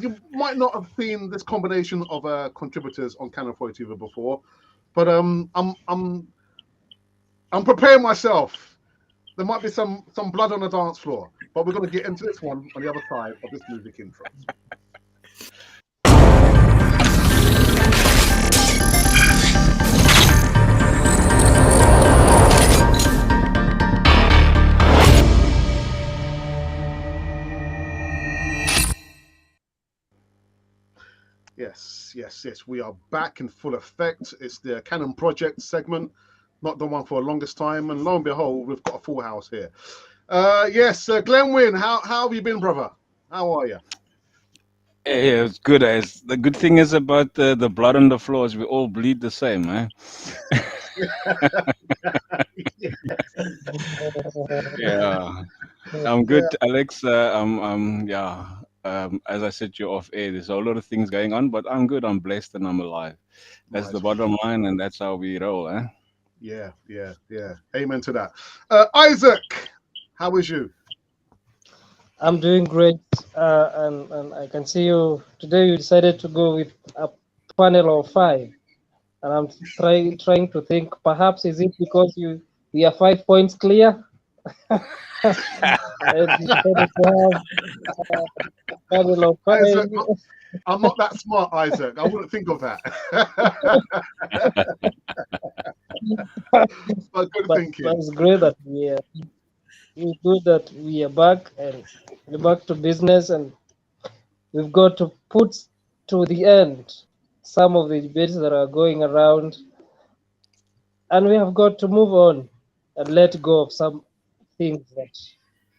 you might not have seen this combination of contributors on Canon 40 TV before, but I'm preparing myself. There might be some blood on the dance floor, but we're going to get into this one on the other side of this music intro. Yes. We are back in full effect. It's the Canon Project segment, not the one for the longest time. And lo and behold, we've got a full house here. Yes, Glenn Wynn, how have you been, brother? How are you? Yeah, it's good. The good thing is about the blood on the floor is we all bleed the same, eh? Yeah, I'm good, Alex. As I said, you're off air. There's a lot of things going on, but I'm good. I'm blessed and I'm alive. That's the bottom line, and that's how we roll, eh? Yeah. Amen to that. Isaac, how is you? I'm doing great, and I can see you today. You decided to go with a panel of 5, and I'm trying to think. Perhaps is it because we are 5 points clear? And you decided to have a panel of 5. Isaac, I'm not that smart, Isaac. I wouldn't think of that. But good thinking. It's great that it's good that we are back and we're back to business, and we've got to put to the end some of the debates that are going around, and we have got to move on and let go of some things that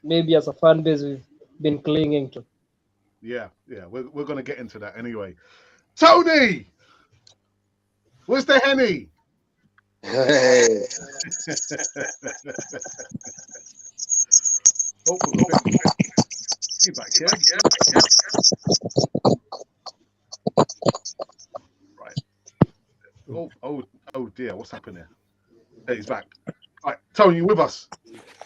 maybe as a fan base we've been clinging to. Yeah. We're going to get into that anyway. Tony, where's the Henny? Hey. Oh, you back here? Right. Oh dear, what's happened there? Hey, he's back. Right, Tony, you with us?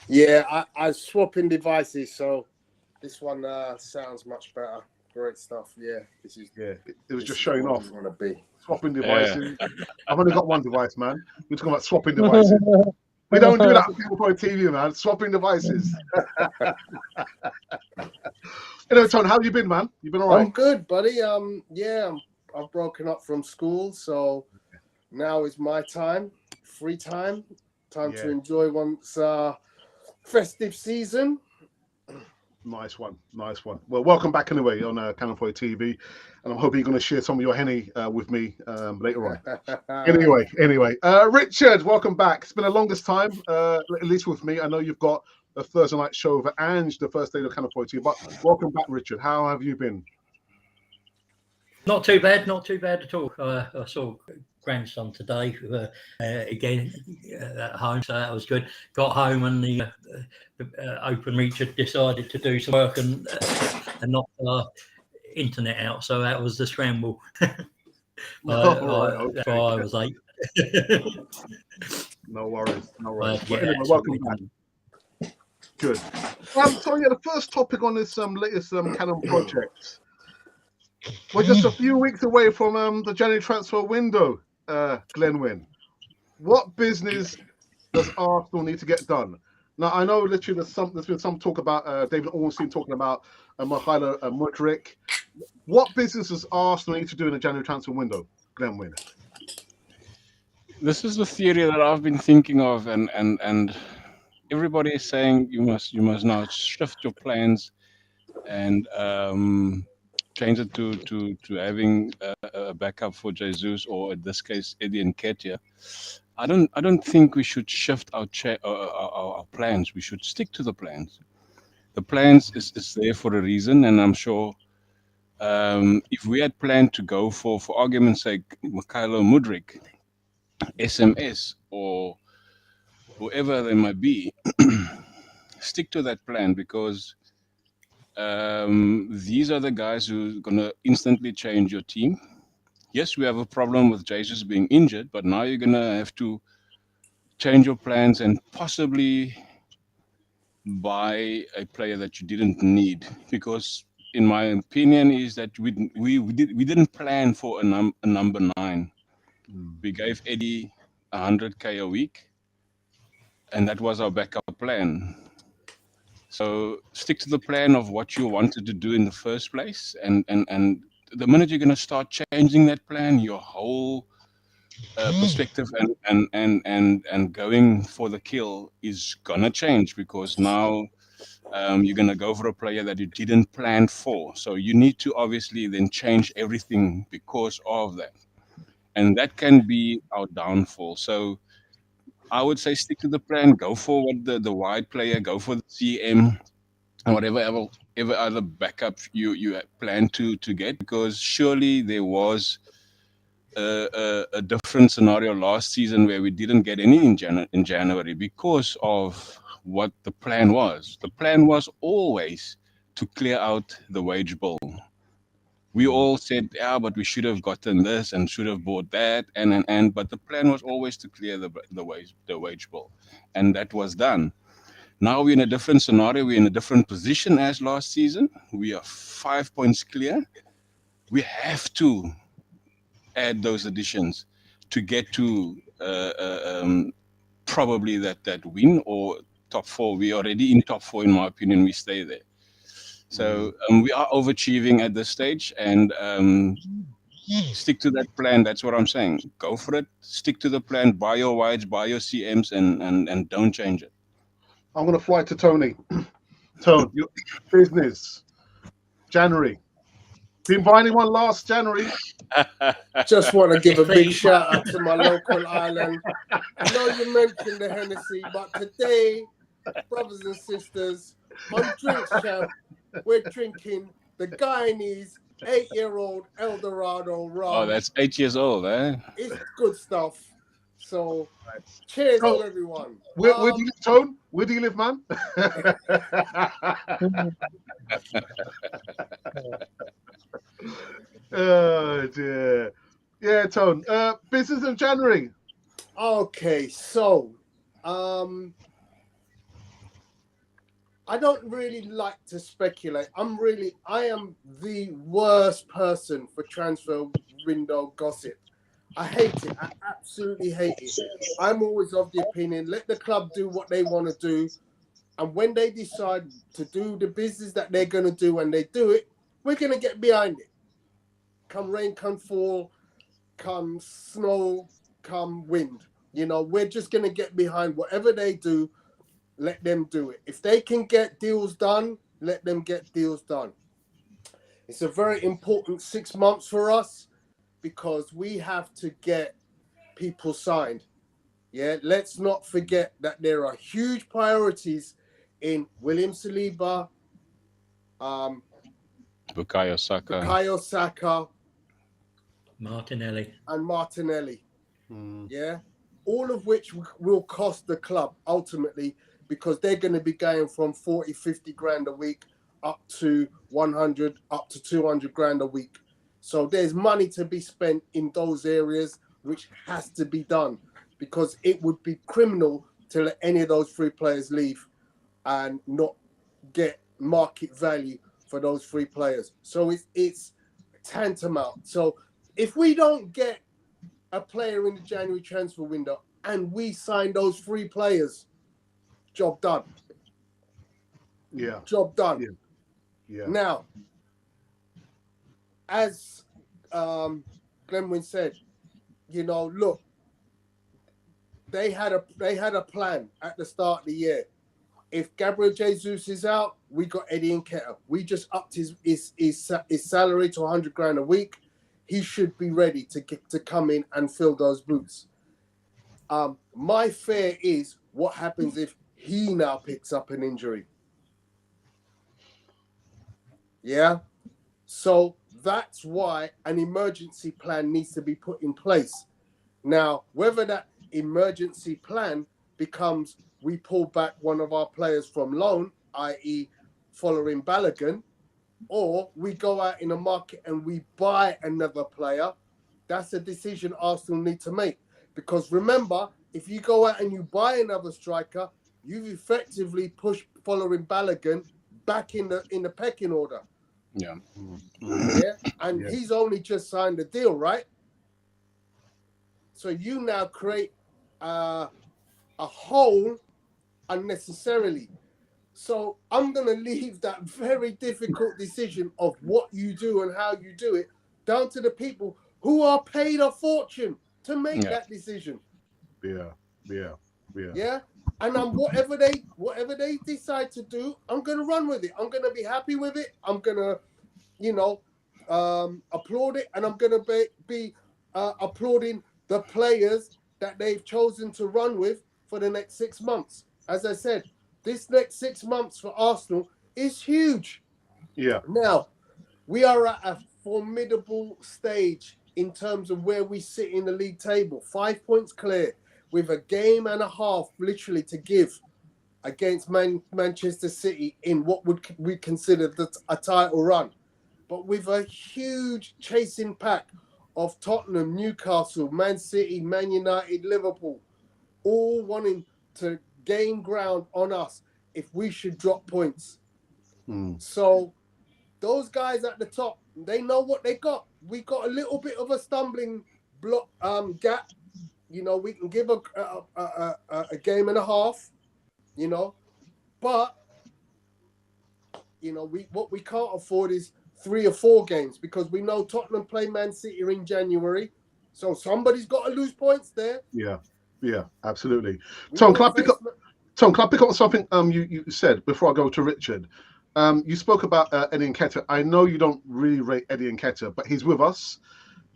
Yeah, I swapping devices, so this one sounds much better. Great stuff. Yeah, this is. Yeah, it was just showing off. Want to be Swapping devices. I've only got one device, man. We're talking about swapping devices. We don't do that on People TV, man. Swapping devices. Anyway, Tony, how have you been, man? You been all right? I'm good, buddy. I've broken up from school, so now is my time, free time to enjoy one's festive season. Nice one. Well, welcome back anyway on Canon 40 TV, and I'm hoping you're going to share some of your Henny with me later on. Anyway, Richard, welcome back. It's been the longest time, at least with me. I know you've got a Thursday night show over Ange, the first day of Canon 40 TV, but welcome back, Richard. How have you been? Not too bad at all. I saw grandson today again at home, so that was good. Got home and the Open Reach had decided to do some work and knock our internet out, so that was the scramble. That's why I was late. No worries. Well, Yeah, anyway, welcome back. Good. So yeah, the first topic on this latest Canon project. We're just a few weeks away from the January transfer window, Glenn Wynn. What business does Arsenal need to get done? Now, I know literally there's been some talk about David Ornstein talking about Mikhailo Mudryk. What business does Arsenal need to do in the January transfer window, Glenn Wynn? This is the theory that I've been thinking of, and everybody is saying you must now shift your plans and change it to having a backup for Jesus, or in this case Eddie Nketiah. I don't think we should shift our plans. We should stick to the plans. The plans is there for a reason, and I'm sure if we had planned to go for argument's sake, Mikhailo Mudryk, SMS, or whoever they might be, stick to that plan, because these are the guys who are going to instantly change your team. Yes, we have a problem with Jesus being injured, but now you're going to have to change your plans and possibly buy a player that you didn't need, because in my opinion, is that we didn't plan for a number 9. We gave Eddie 100K a week, and that was our backup plan. So stick to the plan of what you wanted to do in the first place, and the minute you're going to start changing that plan, your whole perspective and going for the kill is gonna change, because now you're gonna go for a player that you didn't plan for. So you need to obviously then change everything because of that, and that can be our downfall. So I would say stick to the plan, go for what the wide player, go for the CM, and whatever ever other backup you plan to get, because surely there was a different scenario last season where we didn't get any in January because of what the plan was. The plan was always to clear out the wage bill. We all said, yeah, but we should have gotten this and should have bought that, and but the plan was always to clear the wage bill, and that was done. Now we're in a different scenario. We're in a different position as last season. We are 5 points clear. We have to add those additions to get to probably that win or top 4. We're already in top 4, in my opinion. We stay there. So we are overachieving at this stage, and stick to that plan. That's what I'm saying. Go for it. Stick to the plan. Buy your wides, buy your CMs, and don't change it. I'm going to fly to Tony. Tone, your business, January. Didn't buy anyone last January. Just want to give a big shout out to my local island. I know you mentioned the Hennessy, but today, brothers and sisters, on Drinks Champ, we're drinking the Guyanese 8-year-old Eldorado rum. Oh, that's 8 years old, eh? It's good stuff. So, cheers to everyone. Where do you live, Tone? Where do you live, man? Oh dear. Yeah, Tone. Business in January. Okay, so I don't really like to speculate. I am the worst person for transfer window gossip. I hate it. I absolutely hate it. I'm always of the opinion, let the club do what they want to do. And when they decide to do the business that they're going to do, when they do it, we're going to get behind it. Come rain, come fall, come snow, come wind. You know, we're just going to get behind whatever they do. Let them do it. If they can get deals done, let them get deals done. It's a very important 6 months for us because we have to get people signed. Yeah, let's not forget that there are huge priorities in William Saliba, Bukayo Saka, Martinelli. and Martinelli. Yeah, all of which will cost the club ultimately, because they're going to be going from 40, 50 grand a week up to 100, up to 200 grand a week. So there's money to be spent in those areas, which has to be done, because it would be criminal to let any of those 3 players leave and not get market value for those 3 players. So it's tantamount. So if we don't get a player in the January transfer window and we sign those 3 players, job done. Yeah. Job done. Yeah. Now, as Glenwyn said, you know, look, they had a plan at the start of the year. If Gabriel Jesus is out, we got Eddie Nketiah. We just upped his salary to 100 grand a week. He should be ready to come in and fill those boots. My fear is what happens if he now picks up an injury. Yeah. So that's why an emergency plan needs to be put in place. Now, whether that emergency plan becomes we pull back one of our players from loan, i.e. following Balogun, or we go out in the market and we buy another player, that's a decision Arsenal need to make. Because remember, if you go out and you buy another striker, you've effectively pushed following Balogun back in the pecking order. Yeah. Yeah, and Yeah. he's only just signed a deal, right? So you now create a hole unnecessarily. So I'm going to leave that very difficult decision of what you do and how you do it down to the people who are paid a fortune to make Yeah. that decision. Yeah. Yeah. Yeah. Yeah. And whatever they decide to do, I'm going to run with it. I'm going to be happy with it. I'm going to, applaud it, and I'm going to be applauding the players that they've chosen to run with for the next 6 months. As I said, this next 6 months for Arsenal is huge. Yeah. Now, we are at a formidable stage in terms of where we sit in the league table. 5 points clear with a game and a half literally to give against Manchester City in what would we consider a title run. But with a huge chasing pack of Tottenham, Newcastle, Man City, Man United, Liverpool, all wanting to gain ground on us if we should drop points. So those guys at the top, they know what they got. We got a little bit of a stumbling block gap. We can give a game and a half, but what we can't afford is 3 or 4 games, because we know Tottenham play Man City in January, so somebody's got to lose points there. Yeah. Yeah. Absolutely. We Tom, won't can I pick up on something you said before I go to Richard? You spoke about Eddie Nketiah. I know you don't really rate Eddie Nketiah, but he's with us.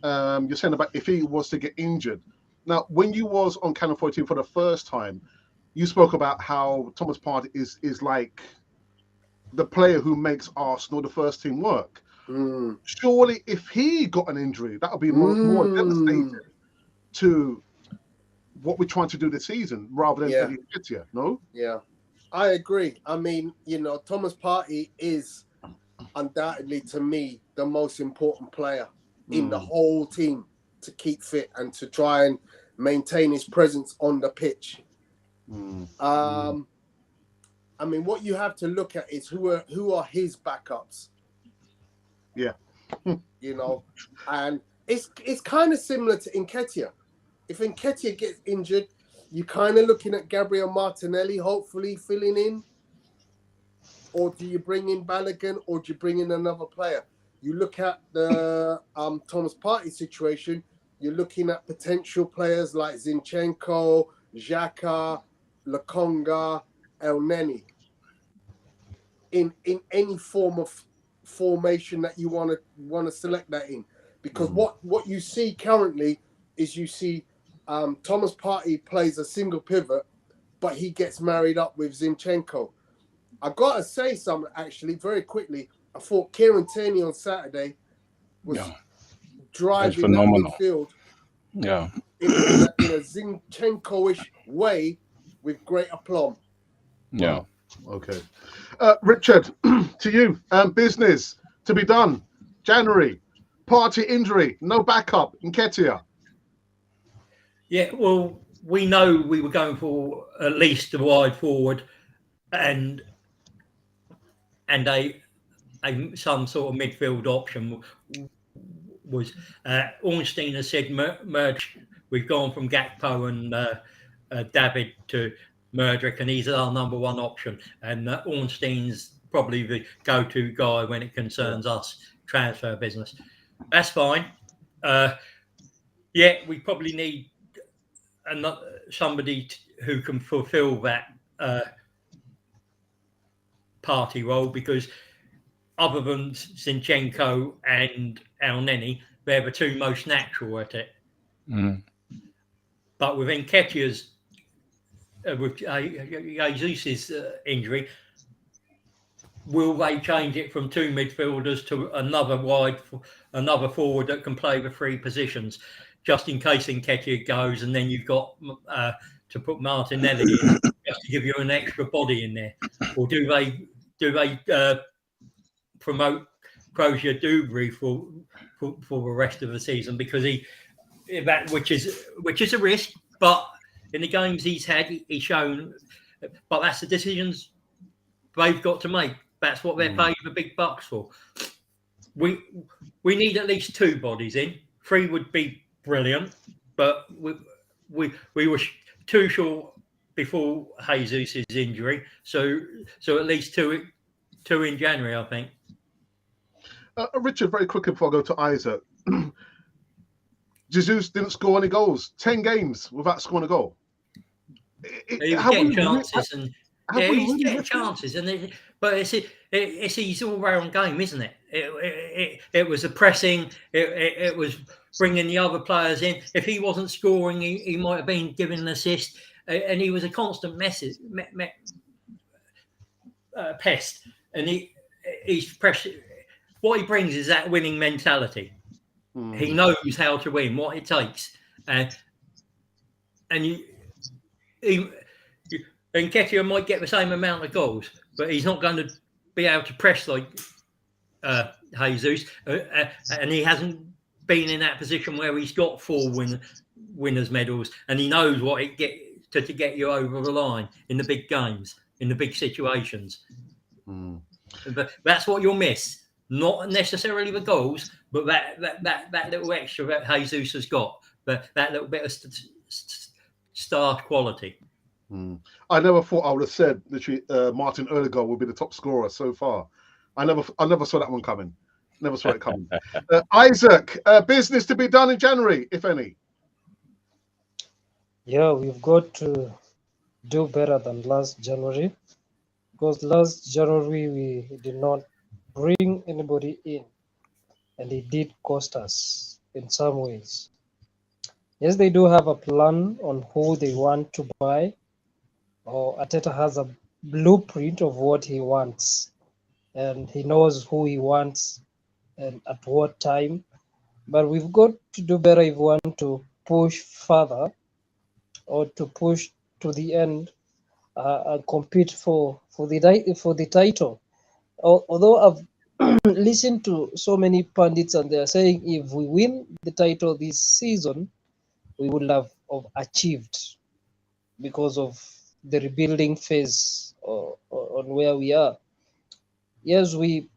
You're saying about if he was to get injured. Now, when you was on Canal 14 for the first time, you spoke about how Thomas Partey is like the player who makes Arsenal the first team work. Surely, if he got an injury, that would be more devastating to what we're trying to do this season rather than Eddie Nketiah, no? Yeah, I agree. I mean, Thomas Partey is undoubtedly, to me, the most important player in the whole team to keep fit and to try and maintain his presence on the pitch. I mean, what you have to look at is who are his backups. Yeah. And it's kind of similar to Nketiah. If Nketiah gets injured, you're kind of looking at Gabriel Martinelli hopefully filling in. Or do you bring in Balogun, or do you bring in another player? You look at the Thomas Partey situation, you're looking at potential players like Zinchenko, Xhaka, Lokonga, El Neni. In any form of formation that you want to select that in. Because what you see currently is you see Thomas Partey plays a single pivot, but he gets married up with Zinchenko. I got to say something, actually, very quickly. I thought Kieran Tierney on Saturday was driving that midfield in a Zinchenko-ish way with great aplomb. Yeah. Wow. Okay. Richard, to you. Business to be done. January. Partey injury. No backup. Nketiah. Yeah, well, we know we were going for at least a wide forward and some sort of midfield option was Ornstein has said merge. We've gone from Gakpo and David to Mudryk, and he's our number one option. And Ornstein's probably the go-to guy when it concerns us transfer business. That's fine. We probably need somebody who can fulfill that Partey role, because other than Zinchenko and El Neni, they're the two most natural at it. But with Nketiah's, with Jesus' injury, will they change it from 2 midfielders to another forward that can play the 3 positions, just in case Nketiah goes, and then you've got to put Martinelli in just to give you an extra body in there? Or do they promote Crozier Dubry for the rest of the season, because which is a risk, but in the games he's had, he's shown. But that's the decisions they've got to make. That's what they're paid the big bucks for. we need at least 2 bodies in. 3 would be brilliant, but we were too short before Jesus' injury, so at least two in January, I think. Richard, very quickly before I go to Isaac. Jesus didn't score any goals. 10 games without scoring a goal. He was getting chances, and he's getting chances, but it's his all-round game, isn't it? It was the pressing. It was bringing the other players in. If he wasn't scoring, he might have been giving an assist, and he was a constant pest. And he's pressure. What he brings is that winning mentality. He knows how to win, what it takes, and Nketiah might get the same amount of goals, but he's not going to be able to press like Jesus, and he hasn't been in that position where he's got 4 winners' medals, and he knows what it get to get you over the line in the big games, in the big situations. But that's what you'll miss. Not necessarily the goals, but that little extra that Jesus has got, that little bit of star quality. I never thought I would have said literally Martin Odegaard would be the top scorer so far. I never saw that one coming. Never saw it coming. Isaac, business to be done in January, if any. Yeah, we've got to do better than last January, because last January we did not bring anybody in, and it did cost us in some ways. Yes, they do have a plan on who they want to buy, or Arteta has a blueprint of what he wants, and he knows who he wants and at what time. But we've got to do better if we want to push further, or to push to the end, and compete for the title. Although I've listened to so many pundits, and they're saying if we win the title this season, we would have achieved, because of the rebuilding phase on where we are. Yes, we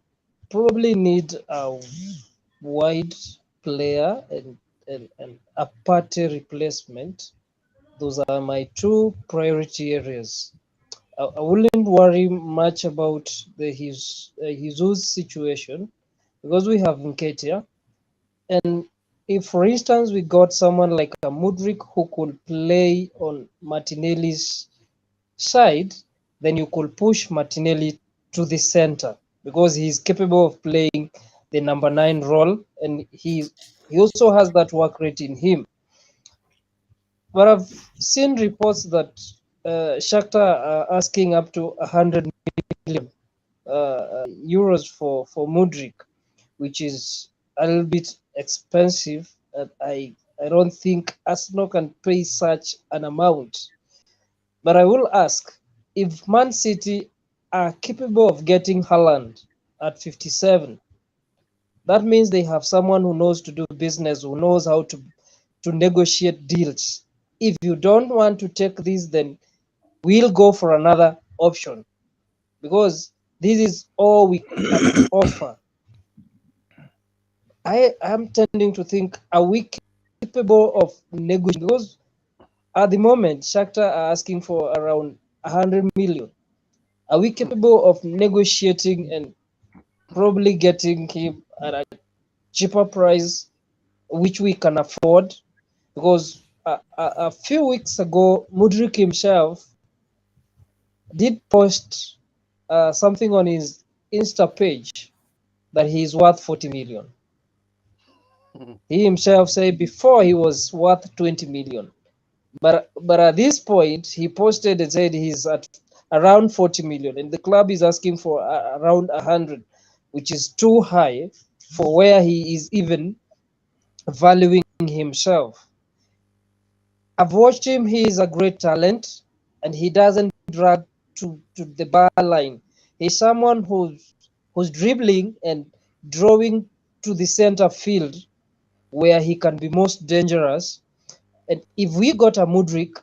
probably need a wide player and a party replacement. Those are my 2 priority areas. I wouldn't worry much about his situation, because we have Nketiah, and if, for instance, we got someone like a Mudryk who could play on Martinelli's side, then you could push Martinelli to the center, because he's capable of playing the number 9 role, and he also has that work rate in him. But I've seen reports that Shakhtar are asking up to 100 million euros for Mudryk, which is a little bit expensive. And I don't think Arsenal can pay such an amount. But I will ask, if Man City are capable of getting Haaland at 57, that means they have someone who knows to do business, who knows how to negotiate deals. If you don't want to take this, then we'll go for another option, because this is all we can offer. I am tending to think, are we capable of negotiating? Because at the moment, Shakhtar are asking for around 100 million. Are we capable of negotiating and probably getting him at a cheaper price, which we can afford? Because a few weeks ago, Mudryk himself did post something on his Insta page that he is worth 40 million. He himself said before he was worth 20 million. But at this point, he posted and said he's at around 40 million, and the club is asking for around 100, which is too high for where he is even valuing himself. I've watched him. He is a great talent, and he doesn't drag to the bar line. He's someone who's dribbling and drawing to the center field, where he can be most dangerous. And if we got a Mudryk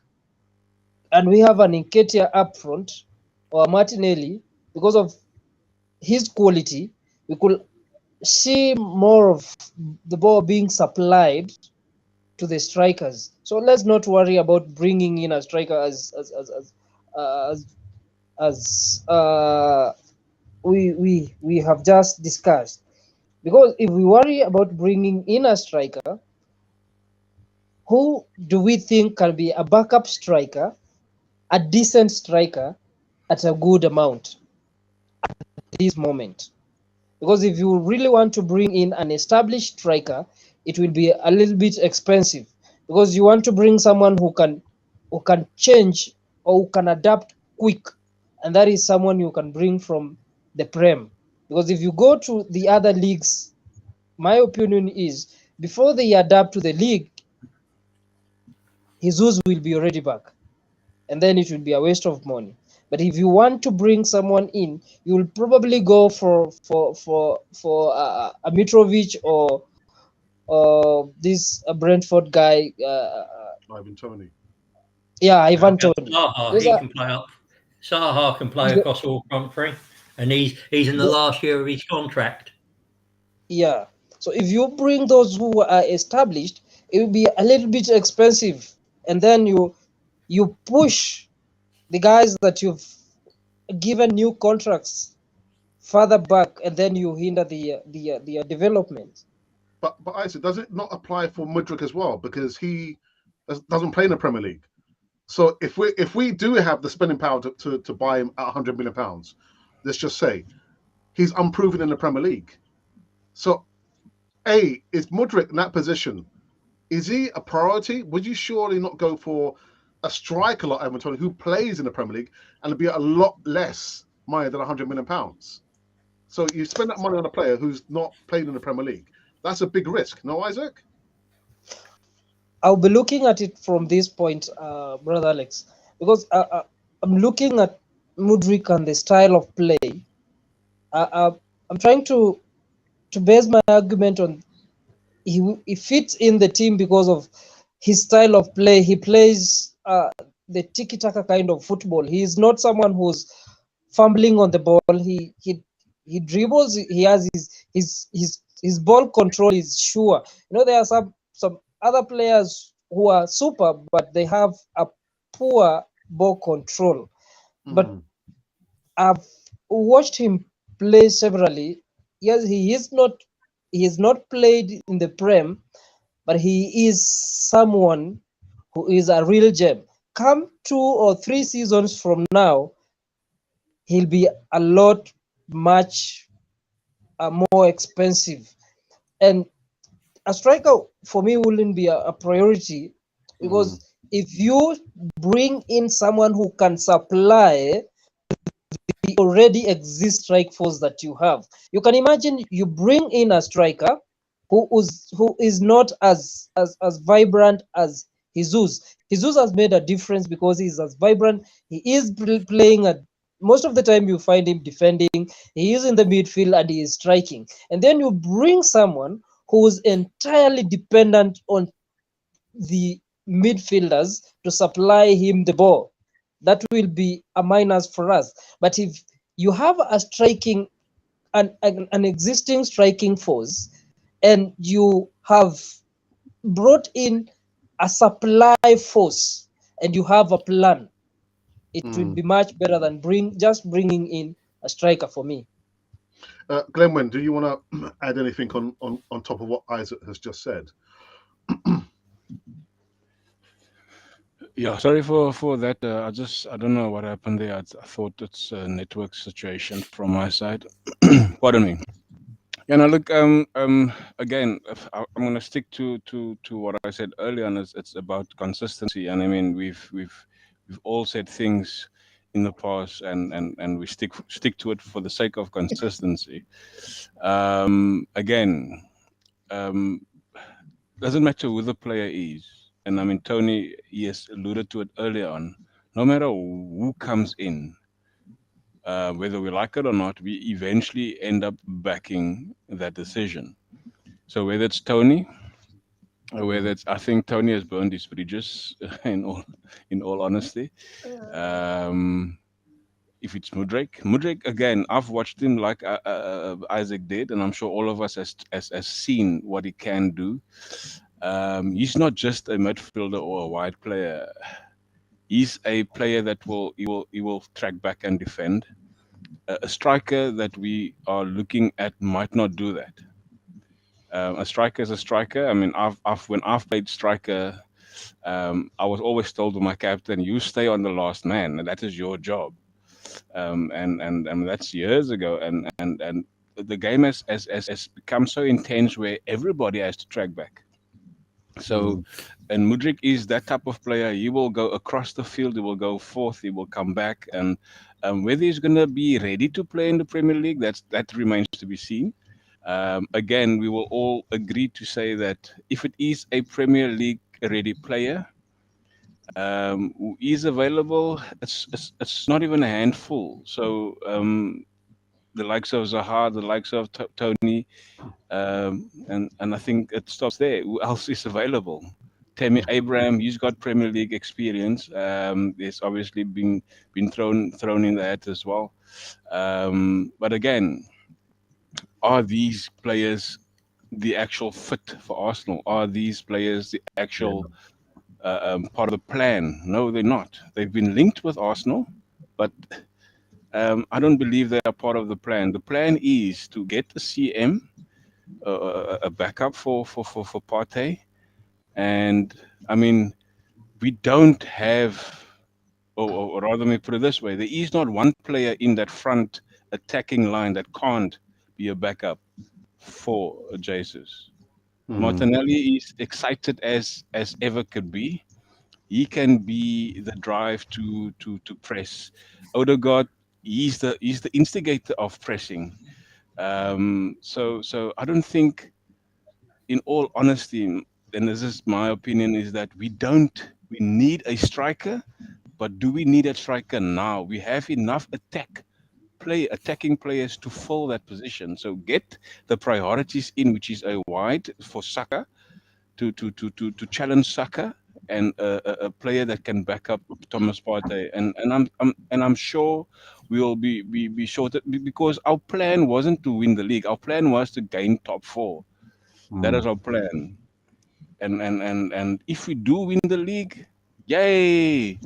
and we have an Nketiah up front, or Martinelli, because of his quality, we could see more of the ball being supplied to the strikers. So let's not worry about bringing in a striker as we have just discussed. Because if we worry about bringing in a striker, who do we think can be a backup striker, a decent striker at a good amount at this moment? Because if you really want to bring in an established striker, it will be a little bit expensive, because you want to bring someone who can change or who can adapt quick, and that is someone you can bring from the Prem. Because if you go to the other leagues, my opinion is before they adapt to the league, Jesus will be already back, and then it will be a waste of money. But if you want to bring someone in, you will probably go for a Mitrovic or this Brentford guy. Ivan Tony. Yeah, How Ivan about Tony. Zaha? Those He are can play up. Zaha can play across all front three, and he's in the last year of his contract. yeah. So if you bring those who are established, it will be a little bit expensive, and then you push the guys that you've given new contracts further back, and then you hinder the development. But Isaac, does it not apply for Mudryk as well? Because he doesn't play in the Premier League. So if we do have the spending power to buy him at £100 million, let's just say he's unproven in the Premier League. So, is Mudryk in that position? Is he a priority? Would you surely not go for a striker like Ivan Toney who plays in the Premier League and it'd be a lot less money than £100 million? So you spend that money on a player who's not played in the Premier League. That's a big risk, no, Isaac? I'll be looking at it from this point, brother Alex, because I'm looking at Mudryk and the style of play. I'm trying to base my argument on he fits in the team because of his style of play. He plays the tiki-taka kind of football. He is not someone who's fumbling on the ball. He dribbles. He has his ball control is sure. You know, there are some other players who are super, but they have a poor ball control. But I've watched him play severally. Yes, he is not played in the Prem, but he is someone who is a real gem. Come 2 or 3 seasons from now, he'll be a lot much more expensive, and a striker for me wouldn't be a priority, because if you bring in someone who can supply the already exist strike force that you have, you can imagine you bring in a striker who is not as vibrant as Jesus. Jesus has made a difference because he's as vibrant. He is playing at most of the time you find him defending. He is in the midfield and he is striking. And then you bring someone who is entirely dependent on the midfielders to supply him the ball. That will be a minus for us. But if you have a striking an existing striking force, and you have brought in a supply force, and you have a plan, it will be much better than bringing in a striker for me. Glenwen, do you want to add anything on top of what Isaac has just said? Yeah, sorry for that. I don't know what happened there. I thought it's a network situation from my side. Pardon me. Yeah, now look, again, I'm going to stick to what I said earlier, and it's about consistency. And I mean, we've all said things in the past, and we stick to it for the sake of consistency. Again, doesn't matter who the player is, and I mean Tony, yes, alluded to it earlier on. No matter who comes in, whether we like it or not, we eventually end up backing that decision. So whether it's Tony, or whether it's, I think Tony has burned his bridges in all honesty. if it's Mudryk again, I've watched him like Isaac did, and I'm sure all of us has seen what he can do. He's not just a midfielder or a wide player. He's a player that will track back and defend. A striker that we are looking at might not do that. A striker is a striker. I mean, when I've played striker, I was always told to my captain, "You stay on the last man, and that is your job." And that's years ago. And the game has become so intense where everybody has to track back. So, and Mudryk is that type of player. He will go across the field. He will go forth. He will come back. And whether he's going to be ready to play in the Premier League, that remains to be seen. Again, we will all agree to say that if it is a Premier League ready player who is available, it's not even a handful. So the likes of Zaha, the likes of Tony, and I think it stops there. Who else is available? Tammy Abraham, he's got Premier League experience. There's obviously been thrown in the hat as well. But again, are these players the actual fit for Arsenal? Are these players the actual part of the plan? No, they're not. They've been linked with Arsenal, but I don't believe they are part of the plan. The plan is to get the CM, a backup for Partey, and I mean we don't have, or rather, let me put it this way: there is not one player in that front attacking line that can't be a backup for Jesus. Martinelli is excited as ever could be. He can be the drive to press. Odegaard, he's the instigator of pressing. So I don't think, in all honesty, and this is my opinion, is that we need a striker, but do we need a striker now? We have enough attacking players to fill that position. So get the priorities in, which is a wide for Saka to challenge Saka, and a player that can back up Thomas Partey. And I'm sure we will be short, because our plan wasn't to win the league. Our plan was to gain top four. That is our plan. And if we do win the league, yay!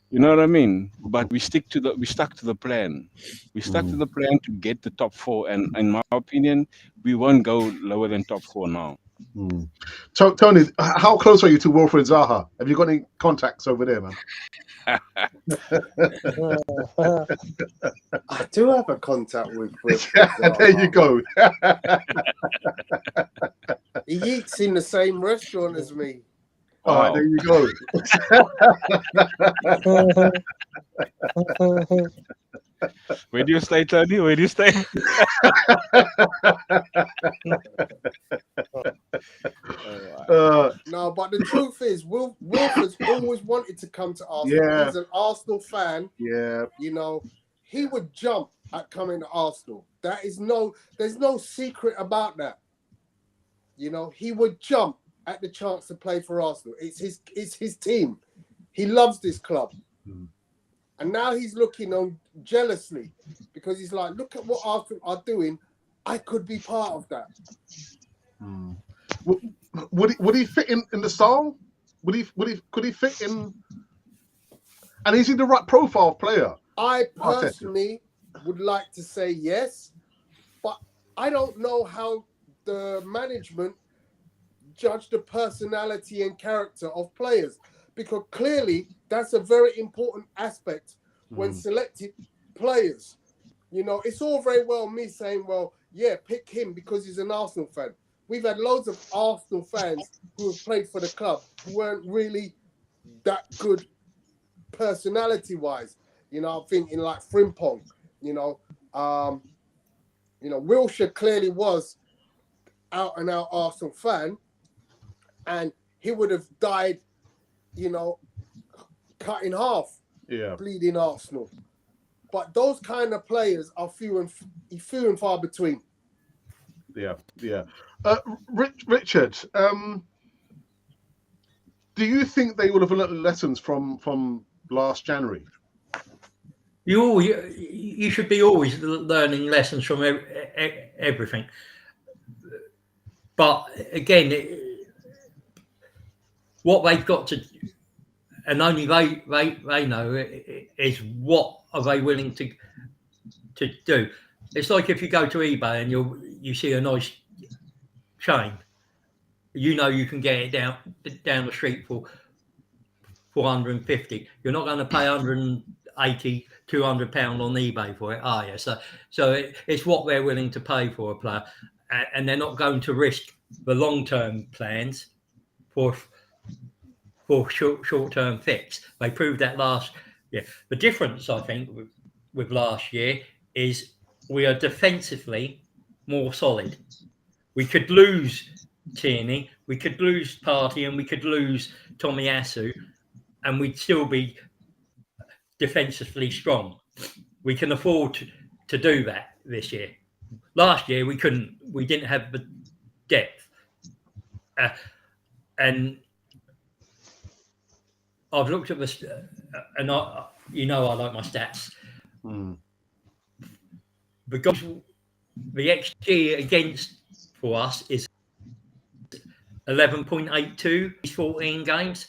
You know what I mean? But we stuck to the plan. We stuck to the plan to get the top four, and in my opinion, we won't go lower than top four now. Tony, how close are you to Wilfred Zaha? Have you got any contacts over there, man? I do have a contact with There you go. He eats in the same restaurant as me. All right, there you go. Where do you stay, Tony? Where do you stay? No, but the truth is, Wolf has always wanted to come to Arsenal. Yeah. He's an Arsenal fan. Yeah. You know, he would jump at coming to Arsenal. There's no secret about that. You know, he would jump at the chance to play for Arsenal. It's his team. He loves this club. And now he's looking on jealously, because he's like, look at what Arsenal are doing. I could be part of that. Would he fit in the style? Could he fit in? And is he the right profile player? I personally would like to say yes, but I don't know how the management judge the personality and character of players, because clearly that's a very important aspect when selecting players. You know, it's all very well me saying, well, yeah, pick him because he's an Arsenal fan. We've had loads of Arsenal fans who have played for the club who weren't really that good personality-wise. You know, I'm thinking like Frimpong. You know, Wilshere clearly was out and out Arsenal fan, and he would have died, you know, cut in half, bleeding Arsenal. But those kind of players are few and far between. Yeah. Richard, do you think they would have learned lessons from last January? You should be always learning lessons from everything. But again, what they've got to, and only they know, is what are they willing to do. It's like if you go to eBay and you see a nice chain, you know you can get it down the street for 450. You're not going to pay 180, 200 pound on eBay for it, are you? So it's what they're willing to pay for a player, and they're not going to risk the long-term plans for short-term fix. They proved that last year. The difference, I think, with last year is we are defensively more solid. We could lose Tierney, we could lose Partey, and we could lose Tomiyasu, and we'd still be defensively strong. We can afford to do that this year. Last year we couldn't. We didn't have the depth, and I've looked at this, and I like my stats. Because the XG against for us is 11.82 these 14 games.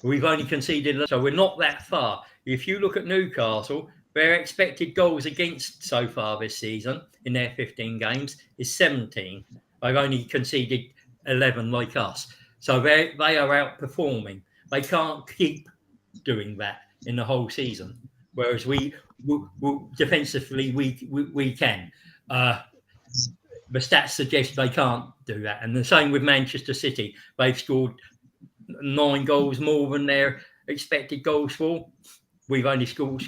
We've only conceded, so we're not that far. If you look at Newcastle, their expected goals against so far this season in their 15 games is 17. They've only conceded 11 like us. So they are outperforming. They can't keep doing that in the whole season. Whereas we defensively, we can. The stats suggest they can't do that. And the same with Manchester City. They've scored 9 goals more than their expected goals for. We've only scored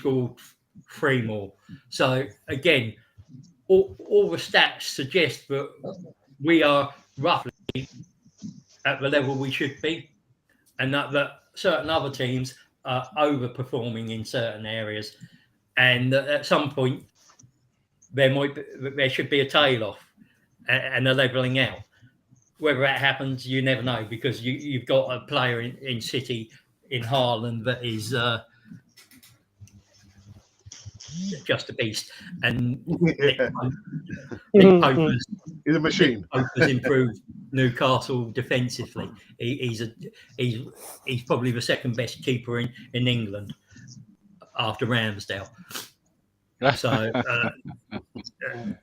3 more. So again, all the stats suggest that we are roughly at the level we should be, and that certain other teams are overperforming in certain areas, and at some point there should be a tail off and a levelling out. Whether that happens, you never know, because you've got a player in City, in Haaland, that is just a beast. And Nick Pope he's a machine. has improved Newcastle defensively. He's probably the second best keeper in England after Ramsdale. So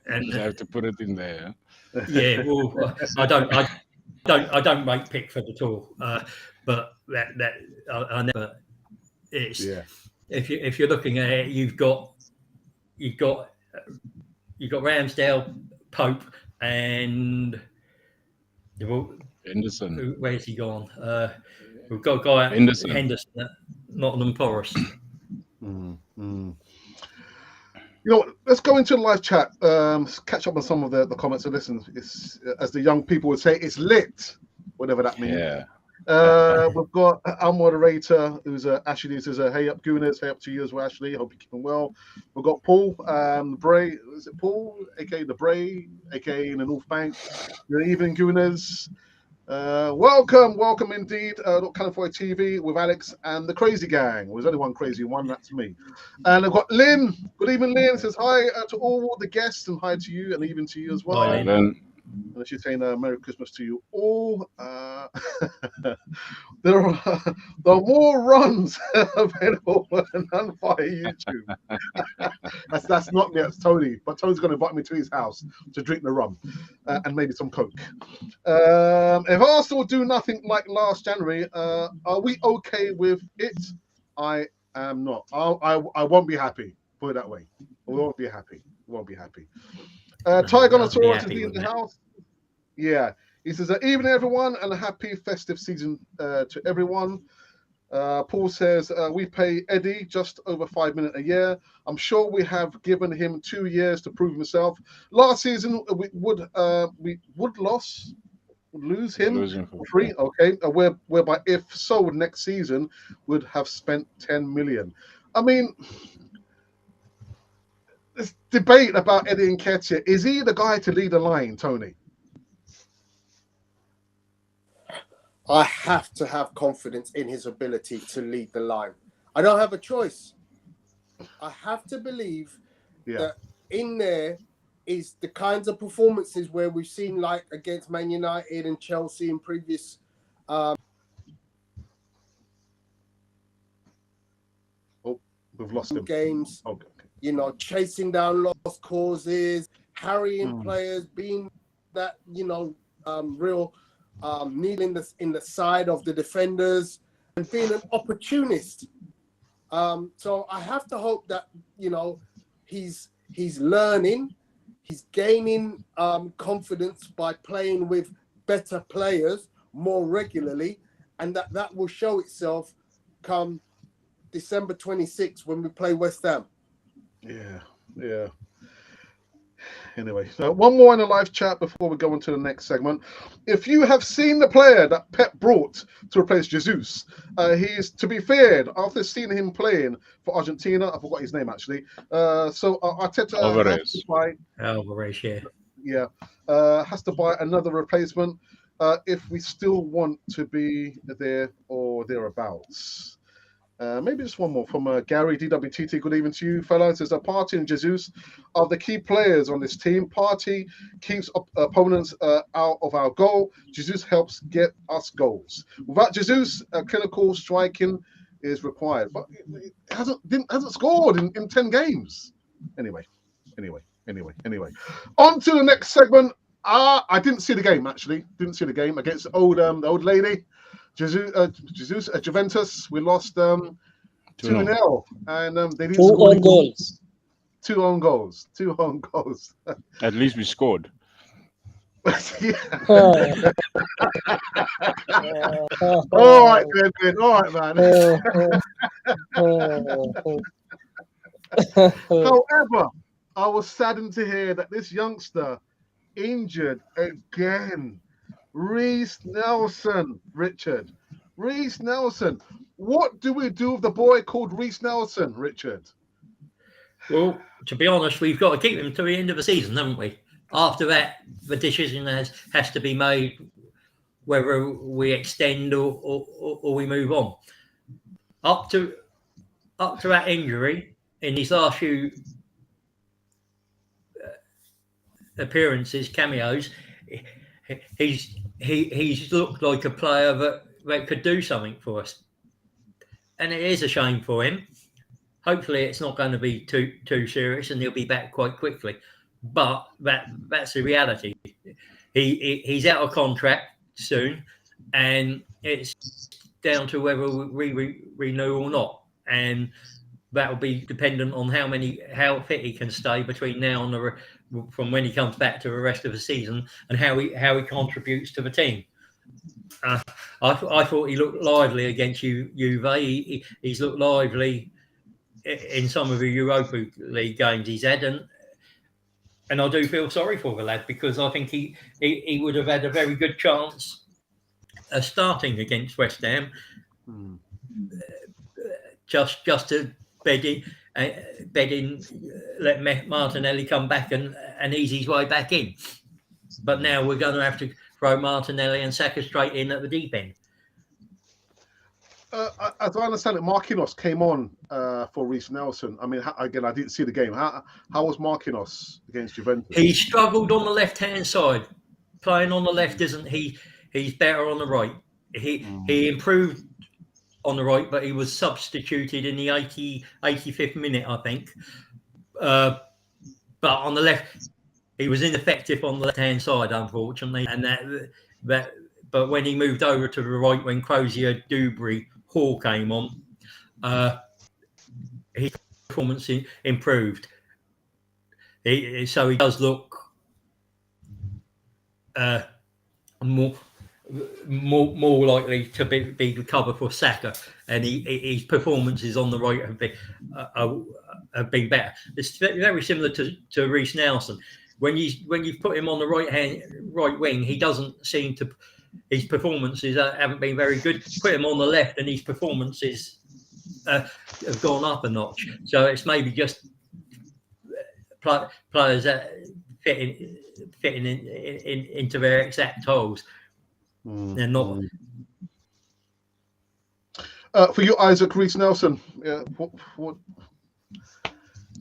and You have to put it in there. yeah, well, I don't rate Pickford at all, but that I never. It's if you're looking at it, you've got Ramsdale, Pope, and Henderson. Where's he gone? We've got a guy Henderson at Nottingham Forest. You know, let's go into the live chat. Catch up on some of the comments and listen. It's, as the young people would say, it's lit, whatever that means. Yeah. We've got our moderator, who's Ashley, says, "Hey up, Gooners. Hey up to you as well, Ashley. Hope you're keeping well." We've got Paul, Bray. Is it Paul, aka the Bray, aka in the North Bank? Good evening, Gooners. Welcome indeed. California TV with Alex and the Crazy Gang. Well, there's only one crazy one, that's me. And I've got Lynn. Good evening, Lynn. Says hi to all the guests and hi to you and even to you as well. Hi, Lynn. And she's saying Merry Christmas to you all. There are more runs available on Unfire YouTube. That's not me, that's Tony. But Tony's going to invite me to his house to drink the rum and maybe some Coke. If Arsenal do nothing like last January, are we okay with it? I am not. I won't be happy. Put it that way. We won't be happy. Tygonosaurus is in the house. Yeah. He says, evening everyone and a happy festive season to everyone. Paul says, we pay Eddie just over $5 million a year. I'm sure we have given him 2 years to prove himself. Last season, we would lose him for free. Okay. Whereby if sold next season, would have spent 10 million. I mean, this debate about Eddie Nketiah, is he the guy to lead the line, Tony? I have to have confidence in his ability to lead the line. I don't have a choice. I have to believe Yeah. that in there is the kinds of performances where we've seen, like against Man United and Chelsea in previous We've lost him. games. Okay. You know, chasing down lost causes, harrying players, being that real needle in the side of the defenders, and being an opportunist. So I have to hope that he's learning, he's gaining confidence by playing with better players more regularly, and that will show itself come December 26th when we play West Ham. Yeah. Anyway, so one more in the live chat before we go on to the next segment. If you have seen the player that Pep brought to replace Jesus, he is to be feared after seeing him playing for Argentina. I forgot his name actually. So Arteta has to buy. Alvarez, yeah. Has to buy another replacement if we still want to be there or thereabouts. Maybe just one more from Gary DWTT. Good evening to you, fellas. There's a Partey and Jesus are the key players on this team. Partey keeps opponents out of our goal. Jesus helps get us goals. Without Jesus, clinical striking is required, but it hasn't scored in 10 games. Anyway. On to the next segment. I didn't see the game actually. Didn't see the game against the old lady. Jesus at Juventus, we lost 2-0, and they didn't Two score own goals. Two own goals. At least we scored. Yeah. All right, Ben. All right, man. However, I was saddened to hear that this youngster injured again. Reece Nelson, Richard. Reece Nelson. What do we do with the boy called Reece Nelson, Richard? Well, to be honest, we've got to keep him to the end of the season, haven't we? After that, the decision has to be made whether we extend or we move on. Up to that injury, in his last few appearances, cameos, he's looked like a player that could do something for us, and it is a shame for him. Hopefully, it's not going to be too serious, and he'll be back quite quickly. But that's the reality. He's out of contract soon, and it's down to whether we renew or not, and that will be dependent on how fit he can stay between now and from when he comes back to the rest of the season, and how he contributes to the team. I thought he looked lively against Juve. He's looked lively in some of the Europa League games he's had, and I do feel sorry for the lad, because I think he would have had a very good chance of starting against West Ham, just to bed in, let Martinelli come back and ease his way back in. But now we're going to have to throw Martinelli and Saka straight in at the deep end. As I understand it, Marquinhos came on for Reece Nelson. I mean, again, I didn't see the game. How was Marquinhos against Juventus? He struggled on the left-hand side. Playing on the left isn't he? He's better on the right. He improved on the right, but he was substituted in the 85th minute, I think. But on the left, he was ineffective on the left-hand side, unfortunately. And but when he moved over to the right, when Crozier, Dubry, Hall came on, his performance improved. So he does look more likely to be the cover for Saka, and his performances on the right have been better. It's very similar to Reece Nelson. When you put him on the right wing, he doesn't seem to. His performances haven't been very good. Put him on the left, and his performances have gone up a notch. So it's maybe just players that fitting into their exact holes. They're not. For you, Isaac, Reece Nelson. Yeah, what?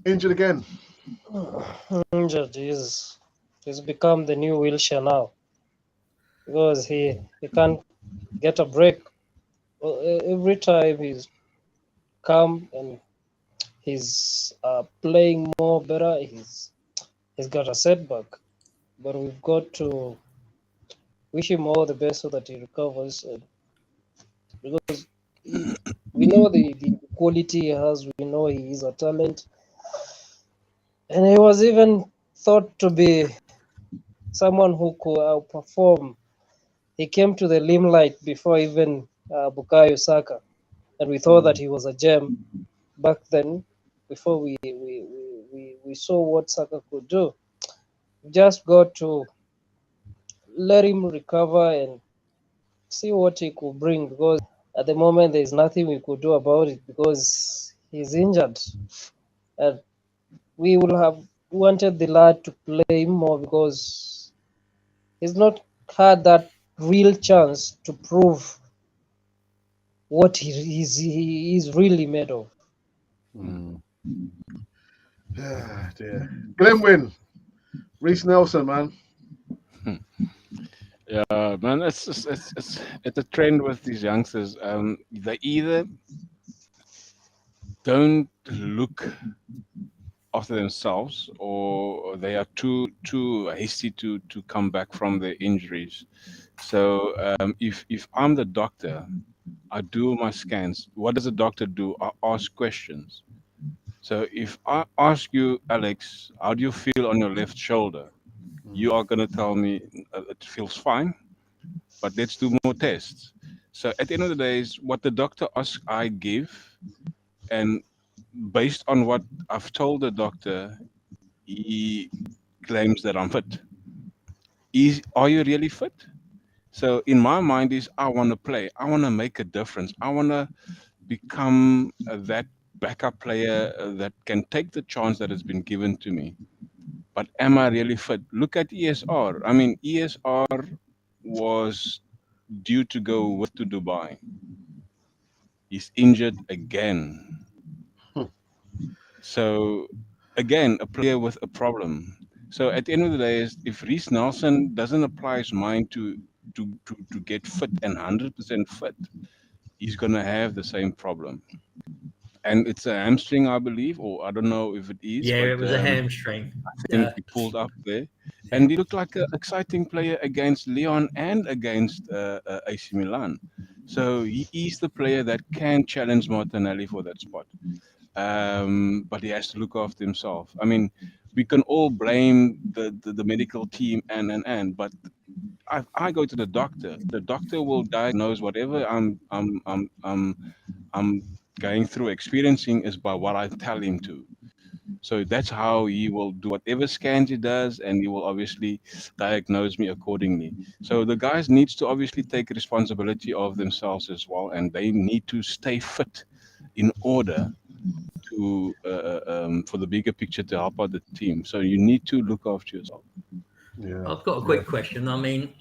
Injured again. Injured. He's become the new wheelchair now because he can't get a break. Every time he's come and he's playing more better, he's got a setback. But we've got to wish him all the best so that he recovers. Because we know the quality he has, we know he is a talent, and he was even thought to be someone who could outperform. He came to the limelight before even Bukayo Saka, and we thought that he was a gem back then. Before we saw what Saka could do, we just got to let him recover and see what he could bring. Because at the moment, there's nothing we could do about it because he's injured, and we would have wanted the lad to play more because he's not had that real chance to prove what he is really made of. Ah, dear. Glenwyn, Reece Nelson, man. Yeah, man, it's a trend with these youngsters. They either don't look after themselves, or they are too hasty to come back from their injuries. So if I'm the doctor, I do my scans. What does a doctor do? I ask questions. So if I ask you, Alex, how do you feel on your left shoulder? You are going to tell me it feels fine, but let's do more tests. So at the end of the day, is what the doctor asks, I give, and based on what I've told the doctor, he claims that I'm fit. Are you really fit? So in my mind is I want to play. I want to make a difference. I want to become that backup player that can take the chance that has been given to me. But am I really fit? Look at ESR. I mean, ESR was due to go with to Dubai. He's injured again. So again, a player with a problem. So at the end of the day, is if Reece Nelson doesn't apply his mind to get fit and 100% fit, he's gonna have the same problem. And it's a hamstring, I believe, or I don't know if it is, Yeah, but it was a hamstring. I think he pulled up there, and he looked like an exciting player against Lyon and against AC Milan. So he is the player that can challenge Martinelli for that spot. But he has to look after himself. I mean, we can all blame the medical team but I go to the doctor. The doctor will diagnose whatever I'm going through, experiencing is by what I tell him to. So that's how he will do whatever scans he does, and he will obviously diagnose me accordingly. So the guys needs to obviously take responsibility of themselves as well, and they need to stay fit in order to for the bigger picture to help out the team. So you need to look after yourself. Yeah. I've got a quick question. I mean,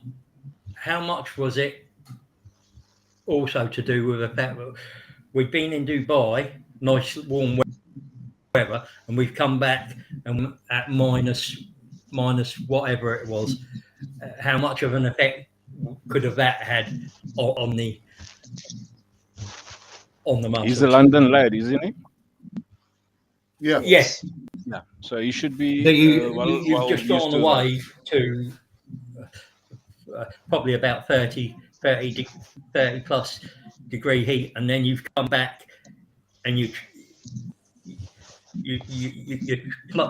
how much was it also to do with the fact that we've been in Dubai, nice warm weather, and we've come back and at minus whatever it was? How much of an effect could have that had on the muscles? He's a London lad, isn't he? Yeah. Yes. Yeah. So he should be You've just used gone to that. away to probably about 30 plus degree heat, and then you've come back and you're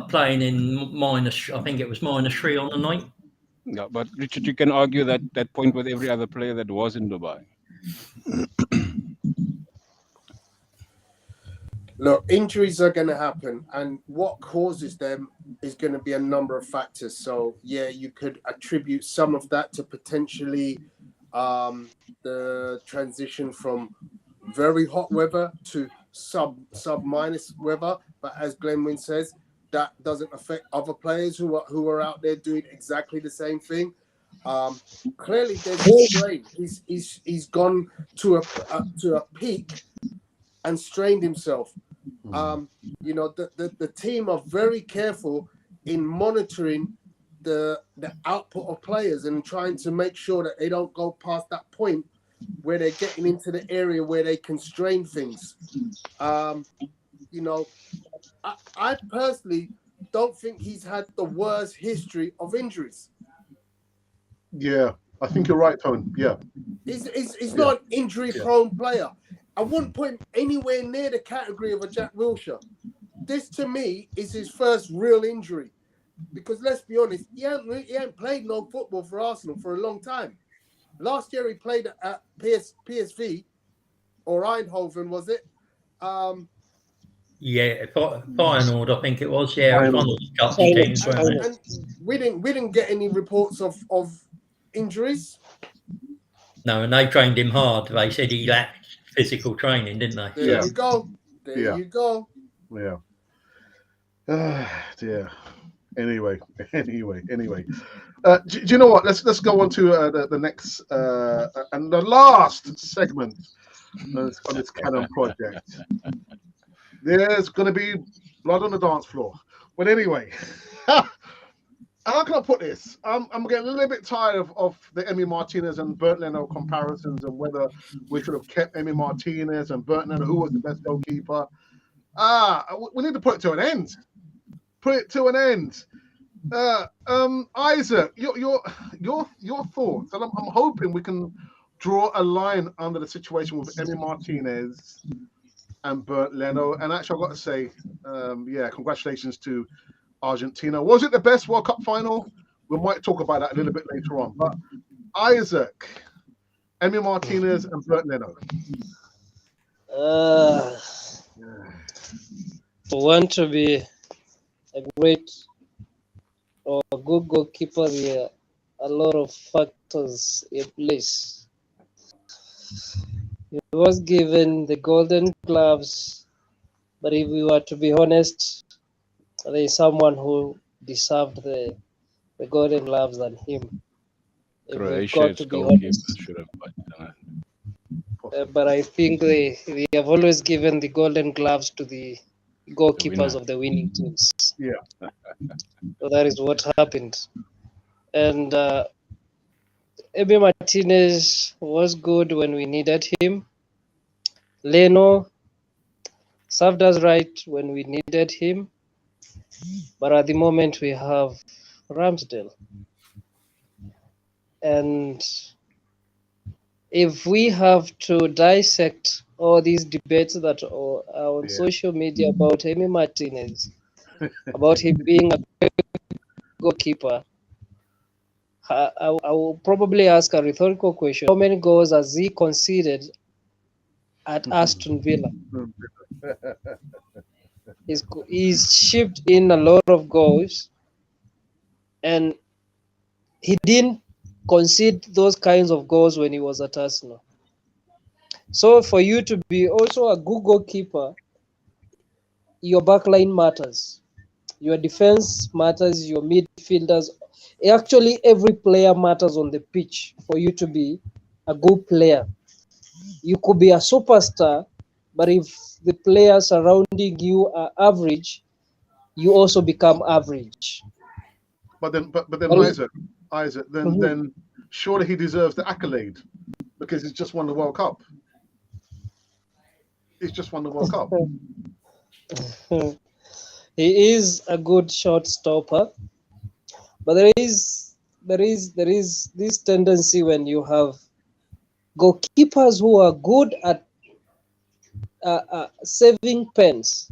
playing in minus, I think it was -3 on the night. Yeah, but Richard, you can argue that point with every other player that was in Dubai. Look, injuries are going to happen, and what causes them is going to be a number of factors. So, yeah, you could attribute some of that to potentially the transition from very hot weather to sub minus weather. But as Glenwyn says, that doesn't affect other players who are out there doing exactly the same thing. Clearly, there's a strain. He's gone to a peak and strained himself. You know, the team are very careful in monitoring the output of players and trying to make sure that they don't go past that point where they're getting into the area where they constrain things. You know, I personally don't think he's had the worst history of injuries. Yeah, I think you're right, Tone. Yeah. He's not an injury-prone player. I wouldn't put him anywhere near the category of a Jack Wilshere. This, to me, is his first real injury. Because let's be honest, he ain't played no football for Arsenal for a long time. Last year he played at PSV or Eindhoven, was it? Yeah, Feyenoord, I think it was. Yeah, it was one of the cup teams, weren't they? And we didn't get any reports of injuries. No, and they trained him hard. They said he lacked physical training, didn't they? There you go. There you go. Yeah. Dear. Anyway. Do you know what? Let's go on to the next and the last segment on this Canon project. There's going to be blood on the dance floor. But anyway, how can I put this? I'm getting a little bit tired of the Emi Martinez and Bernd Leno comparisons and whether we should have kept Emi Martinez and Bernd Leno, who was the best goalkeeper. We need to put it to an end. Put it to an end. Isaac, your thoughts, and I'm hoping we can draw a line under the situation with Emi Martinez and Bernd Leno. And actually, I've got to say, congratulations to Argentina. Was it the best World Cup final? We might talk about that a little bit later on. But Isaac, Emi Martinez and Bernd Leno. For one to be a great or a good goalkeeper, there are a lot of factors in place. He was given the Golden Gloves, but if we were to be honest, there is someone who deserved the Golden Gloves than him. If we've got to be honest. Should have, but I think they have always given the Golden Gloves to the goalkeepers of the winning teams. Yeah. So that is what happened. And Emi Martinez was good when we needed him. Leno served us right when we needed him. But at the moment we have Ramsdale. And if we have to dissect all these debates that are on social media about Emi Martinez, about him being a goalkeeper, I will probably ask a rhetorical question. How many goals has he conceded at Aston Villa? He's shipped in a lot of goals, and he didn't concede those kinds of goals when he was at Arsenal. So for you to be also a good goalkeeper, your backline matters. Your defense matters, your midfielders. Actually, every player matters on the pitch for you to be a good player. You could be a superstar, but if the players surrounding you are average, you also become average. But then Isaac, then surely he deserves the accolade because he's just won the World Cup. He's just won the World Cup. He is a good shot stopper, but there is this tendency when you have goalkeepers who are good at saving pens,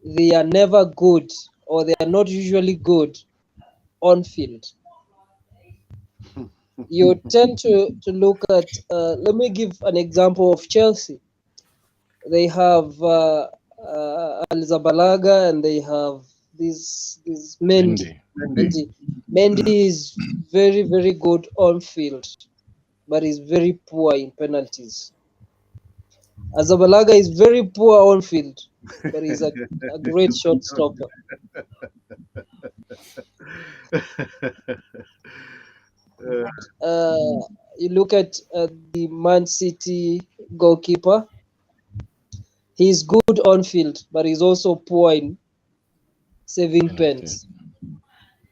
they are never good, or they are not usually good on field. You tend to look at, let me give an example of Chelsea. They have Zabalaga and they have this Mendy. Mendy is very, very good on field, but is very poor in penalties. Zabalaga is very poor on field, but he's a great shot stopper. You look at the Man City goalkeeper. He's good on field, but he's also poor in saving Penalty. pens.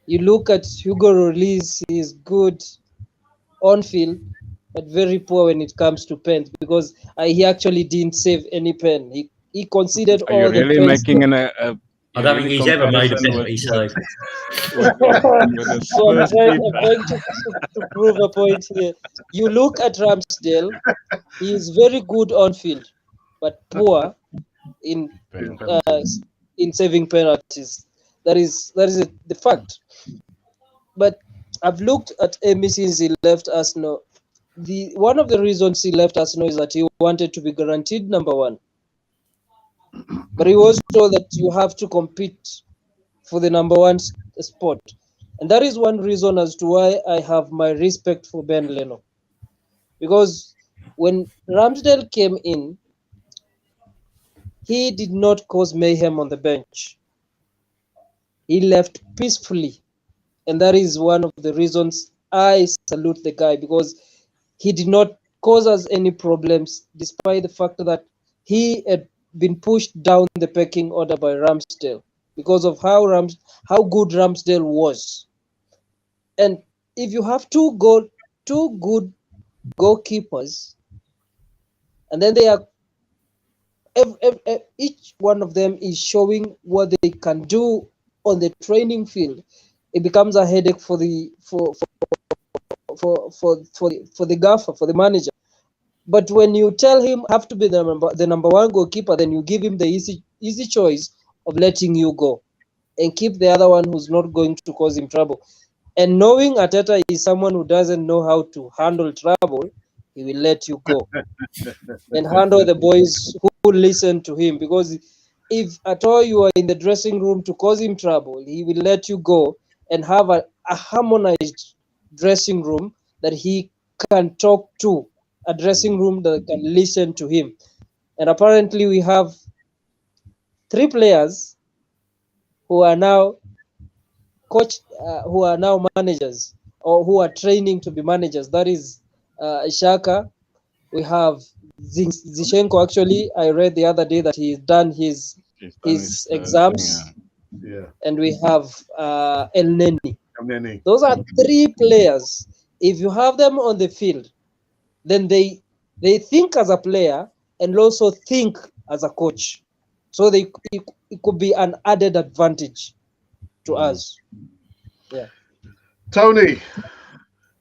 You look at Hugo Lloris, he's good on field, but very poor when it comes to pens because he actually didn't save any pen. He conceded Are you all the really pens. making I you're don't really think he's ever made a comparison penalty, so with the So I'm Spurs trying keeper? to prove a point here. You look at Ramsdale, he is very good on field, but poor in Penalties. in saving penalties. That is the fact. But I've looked at Emi since he left Arsenal. The one of the reasons he left Arsenal is that he wanted to be guaranteed number one. But he was told that you have to compete for the number one spot. And that is one reason as to why I have my respect for Ben Leno. Because when Ramsdale came in, he did not cause mayhem on the bench. He left peacefully. And that is one of the reasons I salute the guy because he did not cause us any problems despite the fact that he had been pushed down the pecking order by Ramsdale because of how good Ramsdale was. And if you have two good goalkeepers, and then they are each one of them is showing what they can do on the training field, it becomes a headache for the gaffer, for the manager. But when you tell him have to be the number one goalkeeper, then you give him the easy choice of letting you go and keep the other one who's not going to cause him trouble. And knowing Ateta is someone who doesn't know how to handle trouble, he will let you go and handle the boys who listen to him. Because if at all you are in the dressing room to cause him trouble, he will let you go and have a harmonized dressing room that he can talk to, a dressing room that can listen to him. And apparently, we have 3 players who are now who are now managers or who are training to be managers. That is Shaka. We have Zichenko. Actually, I read the other day that he's done He's done his his exams, Yeah. and we have El Neni. And then Those are 3 players. If you have them on the field, then they think as a player and also think as a coach. So it could be an added advantage to us. Yeah. Tony,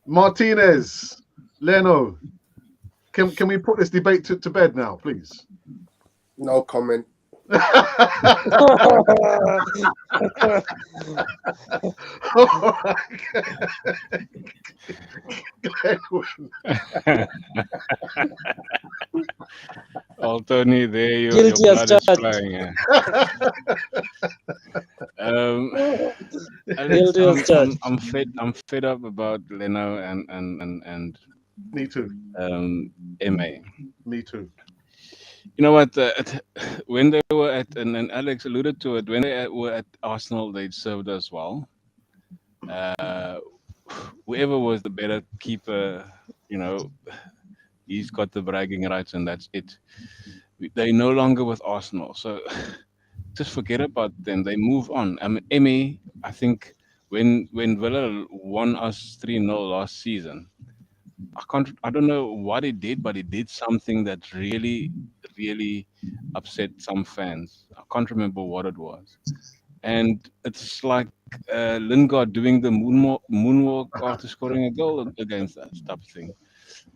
Martinez, Leno. Can we put this debate to bed now, please? No comment. Oh, Tony, there your Guilty as blood is charged. flowing. Alex, Guilty as charged. I'm fed up about Leno and Me too. Ma. Me too. You know what? When they were and Alex alluded to it, when they were at Arsenal, they served us well. Uh, Whoever was the better keeper, you know, he's got the bragging rights, and that's it. They're no longer with Arsenal, so just forget about them. They move on. I mean, Emmy, I think when Villa won us 3-0 last season, I don't know what he did, but he did something that really upset some fans. I can't remember what it was. And it's like Lingard doing the moonwalk after scoring a goal against us type of thing.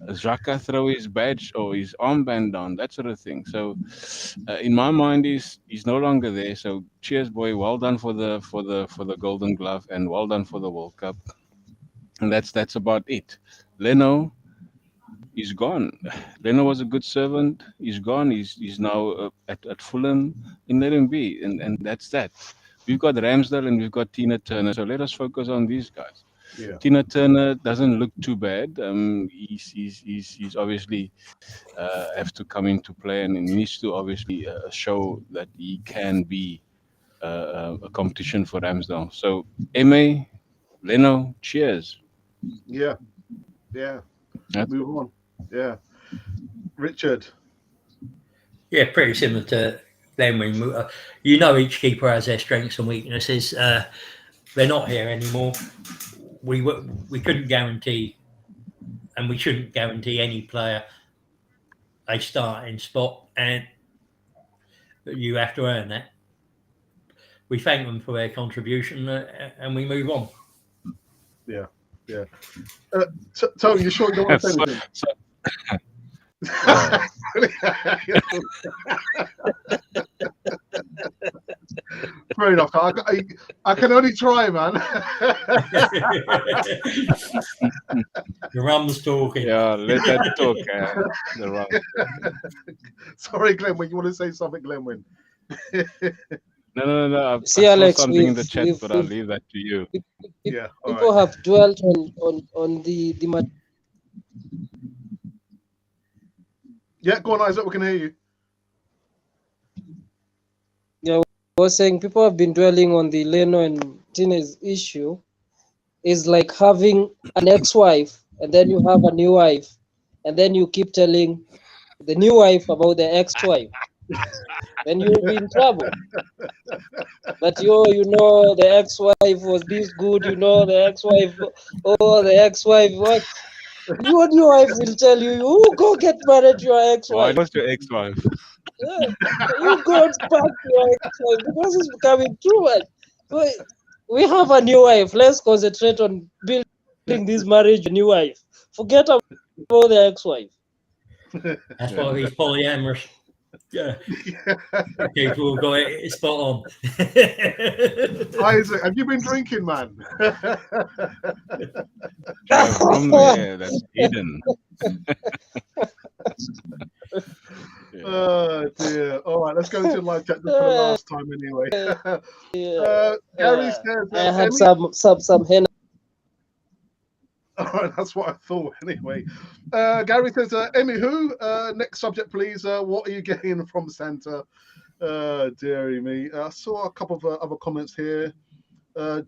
Xhaka throw his badge or his armband down, that sort of thing. So, in my mind, he's no longer there. So, cheers, boy. Well done for the Golden Glove, and well done for the World Cup. And that's about it. Leno, he's gone. Leno was a good servant. He's gone. He's now at Fulham, and let him be. And that's that. We've got Ramsdale and we've got Tina Turner. So let us focus on these guys. Yeah. Tina Turner doesn't look too bad. He's obviously have to come into play, and he needs to obviously show that he can be a competition for Ramsdale. So, Ma, Leno, cheers. Yeah. Yeah. That's Move on. Yeah. Richard. Yeah, pretty similar to Glenwyn. You know, each keeper has their strengths and weaknesses. They're not here anymore. We couldn't guarantee, and we shouldn't guarantee any player a starting spot, and you have to earn that. We thank them for their contribution, and we move on. Yeah. Tony, you sure you don't want to say anything? Fair enough. I can only try, man. The rum's talking. Yeah, let that talk. The rum. Sorry, Glenwyn. You want to say something, Glenwyn? No. See, I saw Alex, something in the chat, but I'll leave that to you. Yeah. All People right. have dwelt on the Yeah, go on, Isaac. We can hear you. I was saying people have been dwelling on the Leno and Martinez issue. Is like having an ex-wife and then you have a new wife, and then you keep telling the new wife about the ex-wife. Then you'll be in trouble. But the ex-wife was this good, the ex-wife, the ex-wife, what? Your new wife will tell you, you go get married to your Why ex-wife. was your ex-wife? Yeah, you go back to your ex-wife because it's becoming too much. We have a new wife. Let's concentrate on building this marriage. A new wife. Forget about the ex-wife. That's why he's polyamorous. Yeah. People got it spot on. Isaac, have you been drinking, man? From there, that's Eden. Oh dear. All right, let's go into live chat just for the last time anyway. Gary says I had Emmy. some henna. All right, that's what I thought anyway. Gary says, Emmy, who? Next subject, please. What are you getting from Santa? Dearie me. I saw a couple of other comments here.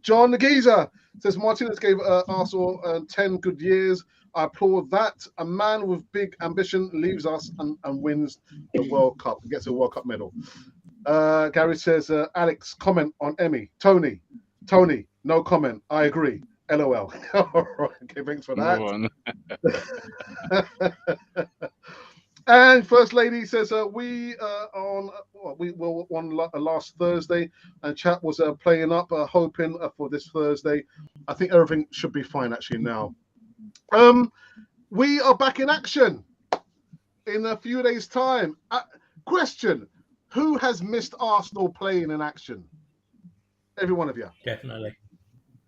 John Nagiza says, Martinez gave Arsenal 10 good years. I applaud that. A man with big ambition leaves us and wins the World Cup, gets a World Cup medal. Gary says, Alex, comment on Emmy. Tony, no comment. I agree. LOL. All right, okay, thanks for that. And First Lady says we were on last Thursday, and chat was playing up, hoping for this Thursday. I think everything should be fine actually now. We are back in action in a few days' time. Question: who has missed Arsenal playing in action? Every one of you. Definitely.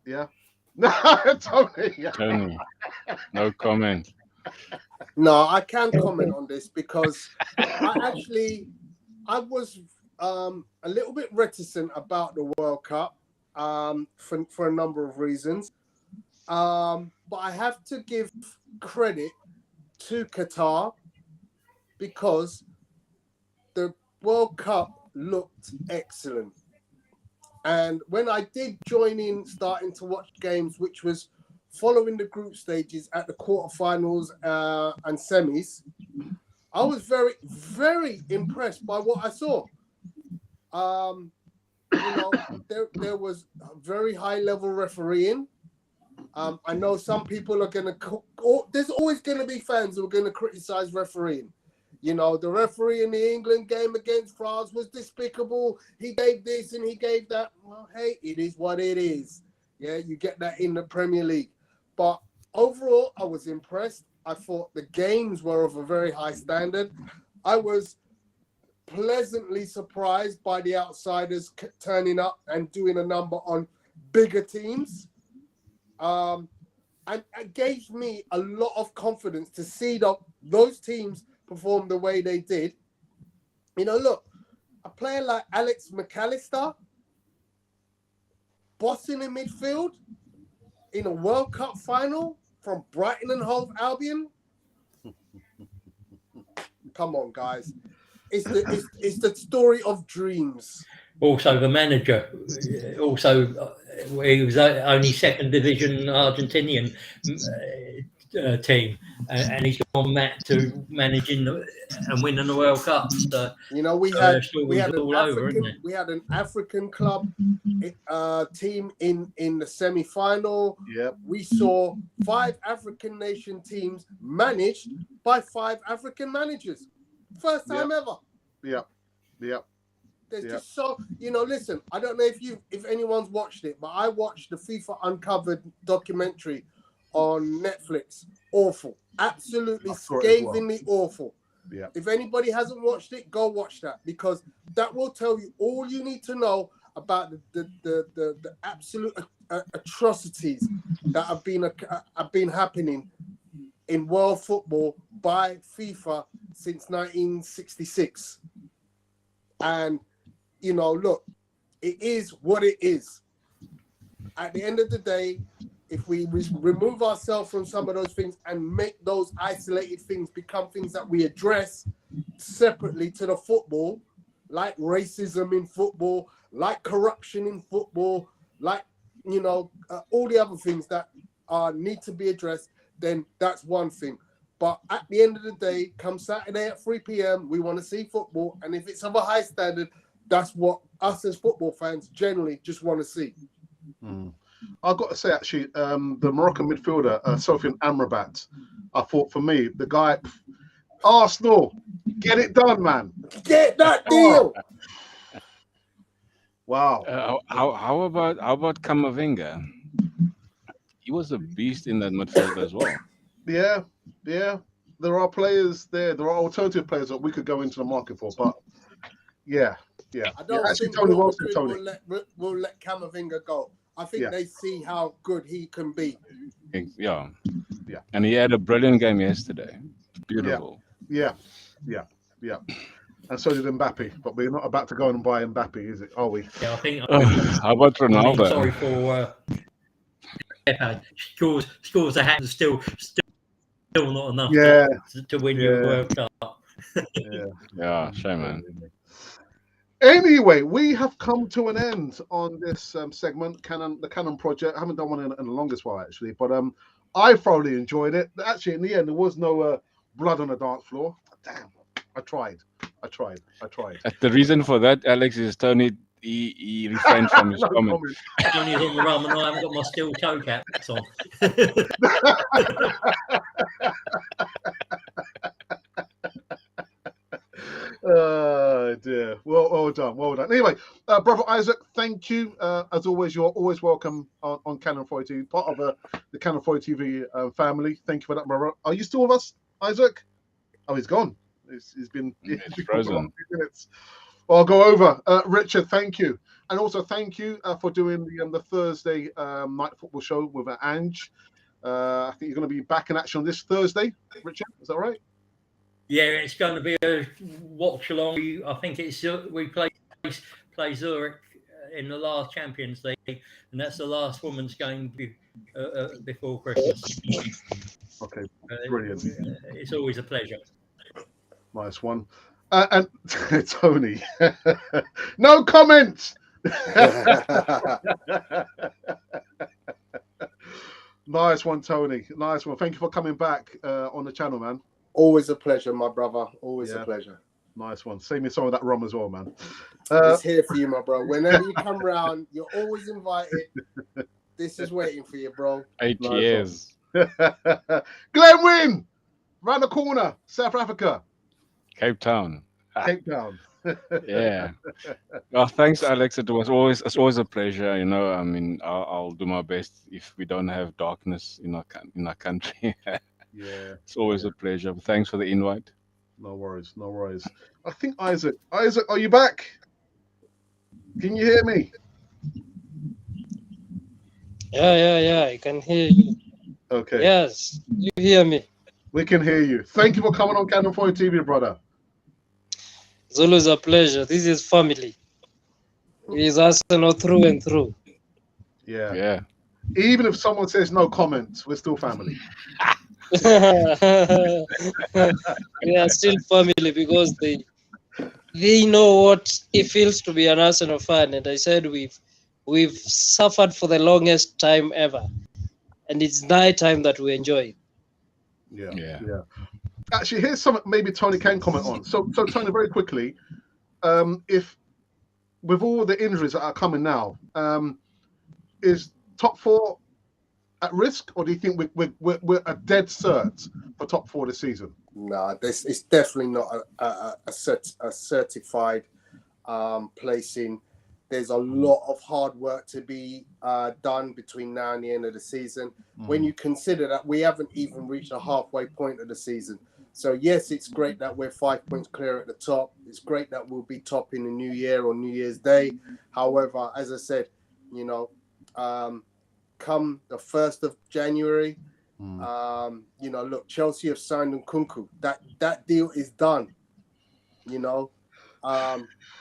Yeah. No, Tony. Tony, no comment. No, I can comment on this because I was a little bit reticent about the World Cup for a number of reasons. But I have to give credit to Qatar because the World Cup looked excellent. And when I did join in, starting to watch games, which was following the group stages at the quarterfinals and semis, I was very, very impressed by what I saw. There was a very high level refereeing. I know some people are going to... There's always going to be fans who are going to criticize refereeing. The referee in the England game against France was despicable. He gave this and he gave that. Well, hey, it is what it is. Yeah, you get that in the Premier League. But overall, I was impressed. I thought the games were of a very high standard. I was pleasantly surprised by the outsiders turning up and doing a number on bigger teams. And it gave me a lot of confidence to see those teams perform the way they did. Look, a player like Alex McAllister, bossing in midfield in a World Cup final from Brighton and Hove Albion. Come on, guys. It's the story of dreams. Also, the manager, he was only second division Argentinian, team, and he's gone back to managing and winning the World Cup. So, You know, we so had their story's all over, isn't it? we had an African club team in the semi-final. Yep. We saw 5 African nation teams managed by 5 African managers. First time ever. Yep. Yep. There's Yep. just so, you know, listen, I don't know if anyone's watched it, but I watched the FIFA Uncovered documentary on Netflix. Awful. Absolutely I saw it as well. scathingly awful. Yeah. If anybody hasn't watched it, go watch that, because that will tell you all you need to know about the absolute atrocities that have been happening in world football by FIFA since 1966. And, you know, look, it is what it is. At the end of the day, if we remove ourselves from some of those things and make those isolated things become things that we address separately to the football, like racism in football, like corruption in football, like, you know, all the other things that need to be addressed, then that's one thing. But at the end of the day, come Saturday at 3 p.m., we want to see football. And if it's of a high standard, that's what us as football fans generally just want to see. I've got to say, actually, the Moroccan midfielder, Sofian Amrabat, I thought for me, the guy, Arsenal, get it done, man. Get that deal. Wow. How about Camavinga? He was a beast in that midfield as well. Yeah. There are players there. There are alternative players that we could go into the market for, but yeah. I don't Actually, think Tony Real Wilson, Madrid will let Camavinga go. I think they see how good he can be. Yeah. And he had a brilliant game yesterday. Beautiful. Yeah. And so did Mbappe, but we're not about to go and buy Mbappe, is it? Are we? Yeah, I think. How about Ronaldo? Sorry for scores a hat and still not enough to win your World Cup. Yeah, shame, man. Anyway, we have come to an end on this segment, the Canon Project. I haven't done one in the longest while, actually, but I thoroughly enjoyed it. Actually, in the end, there was no blood on the dance floor. Damn, I tried. The reason for that, Alex, is Tony, he refrained from his comment. Tony's on the rum and I haven't got my steel toe caps on. Oh dear. Well done. Anyway, brother Isaac, thank you. As always, you're always welcome on Canon 40 TV, part of the Canon 40 TV family. Thank you for that, brother. Are you still with us, Isaac? Oh, he's gone. He's been frozen. Minutes. Well, I'll go over. Richard, thank you. And also thank you for doing the Thursday night football show with Ange. I think you're going to be back in action on this Thursday, Richard. Is that right? Yeah, it's going to be a watch along. I think we play Zurich in the last Champions League, and that's the last women's game before Christmas. Okay, brilliant. It's always a pleasure. Nice one. And Tony, no comments. Nice one, Tony. Nice one. Thank you for coming back on the channel, man. Always a pleasure, my brother. Always a pleasure. Nice one. Save me some of that rum as well, man. It's here for you, my bro. Whenever you come round, you're always invited. This is waiting for you, bro. 8 years. Glen Wynn, round the corner, South Africa. Cape Town. Yeah. Well, thanks, Alex. It's always a pleasure. You know, I mean, I'll do my best if we don't have darkness in our country. Yeah. It's always a pleasure. Thanks for the invite. No worries. I think Isaac, are you back? Can you hear me? Yeah, I can hear you. Okay. Yes, you hear me. We can hear you. Thank you for coming on Canon 40 TV, brother. It's always a pleasure. This is family. It is Arsenal through and through. Yeah. Even if someone says no comments, we're still family. We are still family because they know what it feels to be an Arsenal fan. And I said we've suffered for the longest time ever. And it's night time that we enjoy. Yeah. Actually, here's something maybe Tony can comment on. So Tony, very quickly, if with all the injuries that are coming now, is top 4 at risk, or do you think we're a dead cert for top 4 this season? No, this is definitely not a certified placing. There's a lot of hard work to be done between now and the end of the season. When you consider that we haven't even reached a halfway point of the season. So yes, it's great that we're 5 points clear at the top. It's great that we'll be top in the new year on New Year's Day. However, as I said, you know, come the 1st of January, you know, look, Chelsea have signed Nkunku. That deal is done. You know,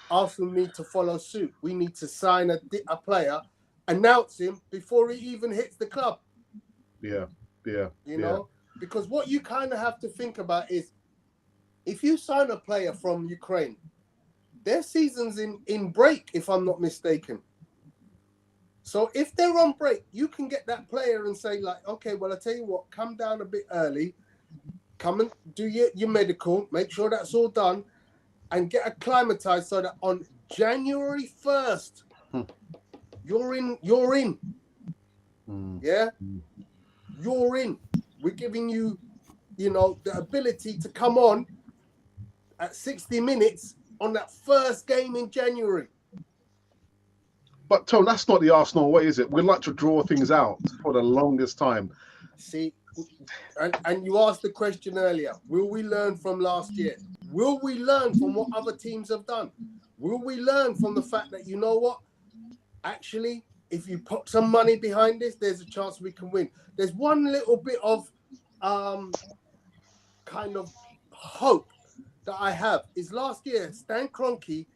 Arsenal need to follow suit. We need to sign a player, announce him before he even hits the club. Yeah. You know, because what you kind of have to think about is, if you sign a player from Ukraine, their season's in break, if I'm not mistaken. So if they're on break, you can get that player and say, like, okay, well, I tell you what, come down a bit early, come and do your medical, make sure that's all done, and get acclimatized so that on January 1st, you're in. Yeah? You're in. We're giving you, you know, the ability to come on at 60 minutes on that first game in January. But Tone, that's not the Arsenal way, is it? We like to draw things out for the longest time. See, and you asked the question earlier, will we learn from last year? Will we learn from what other teams have done? Will we learn from the fact that, you know what, actually, if you put some money behind this, there's a chance we can win. There's one little bit of kind of hope that I have is last year, Stan Kroenke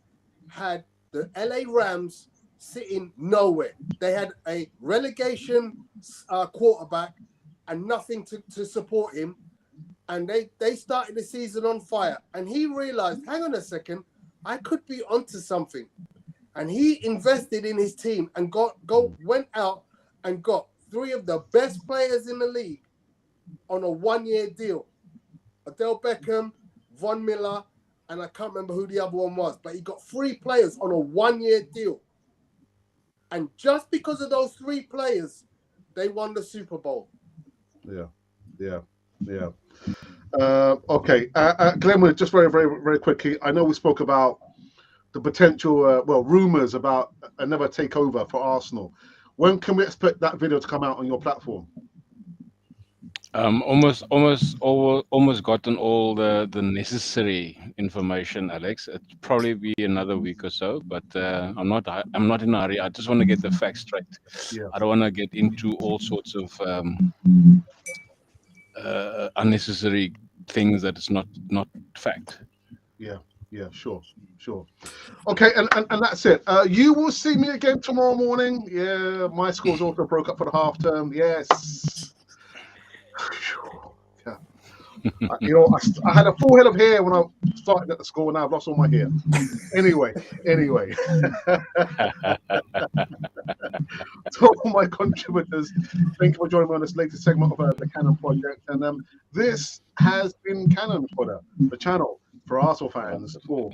had the LA Rams sitting nowhere. They had a relegation quarterback and nothing to support him. And they started the season on fire. And he realized, hang on a second, I could be onto something. And he invested in his team and went out and got 3 of the best players in the league on a 1-year deal. Odell Beckham, Von Miller, and I can't remember who the other one was, but he got 3 players on a 1-year deal. And just because of those 3 players, they won the Super Bowl. Yeah. Okay, Glenwood, just very, very, very quickly. I know we spoke about the potential, rumors about another takeover for Arsenal. When can we expect that video to come out on your platform? Almost gotten all the necessary information, Alex. It'll probably be another week or so, but I'm not in a hurry. I just want to get the facts straight. Yeah. I don't want to get into all sorts of unnecessary things that is not fact. Yeah, sure. Okay, and that's it. You will see me again tomorrow morning. Yeah, my school's also broke up for the half term. Yes. Yeah. I had a full head of hair when I started at the school, and now I've lost all my hair. Anyway. To all my contributors, thank you for joining me on this latest segment of the Canon Project. And this has been Canon for the channel for Arsenal fans for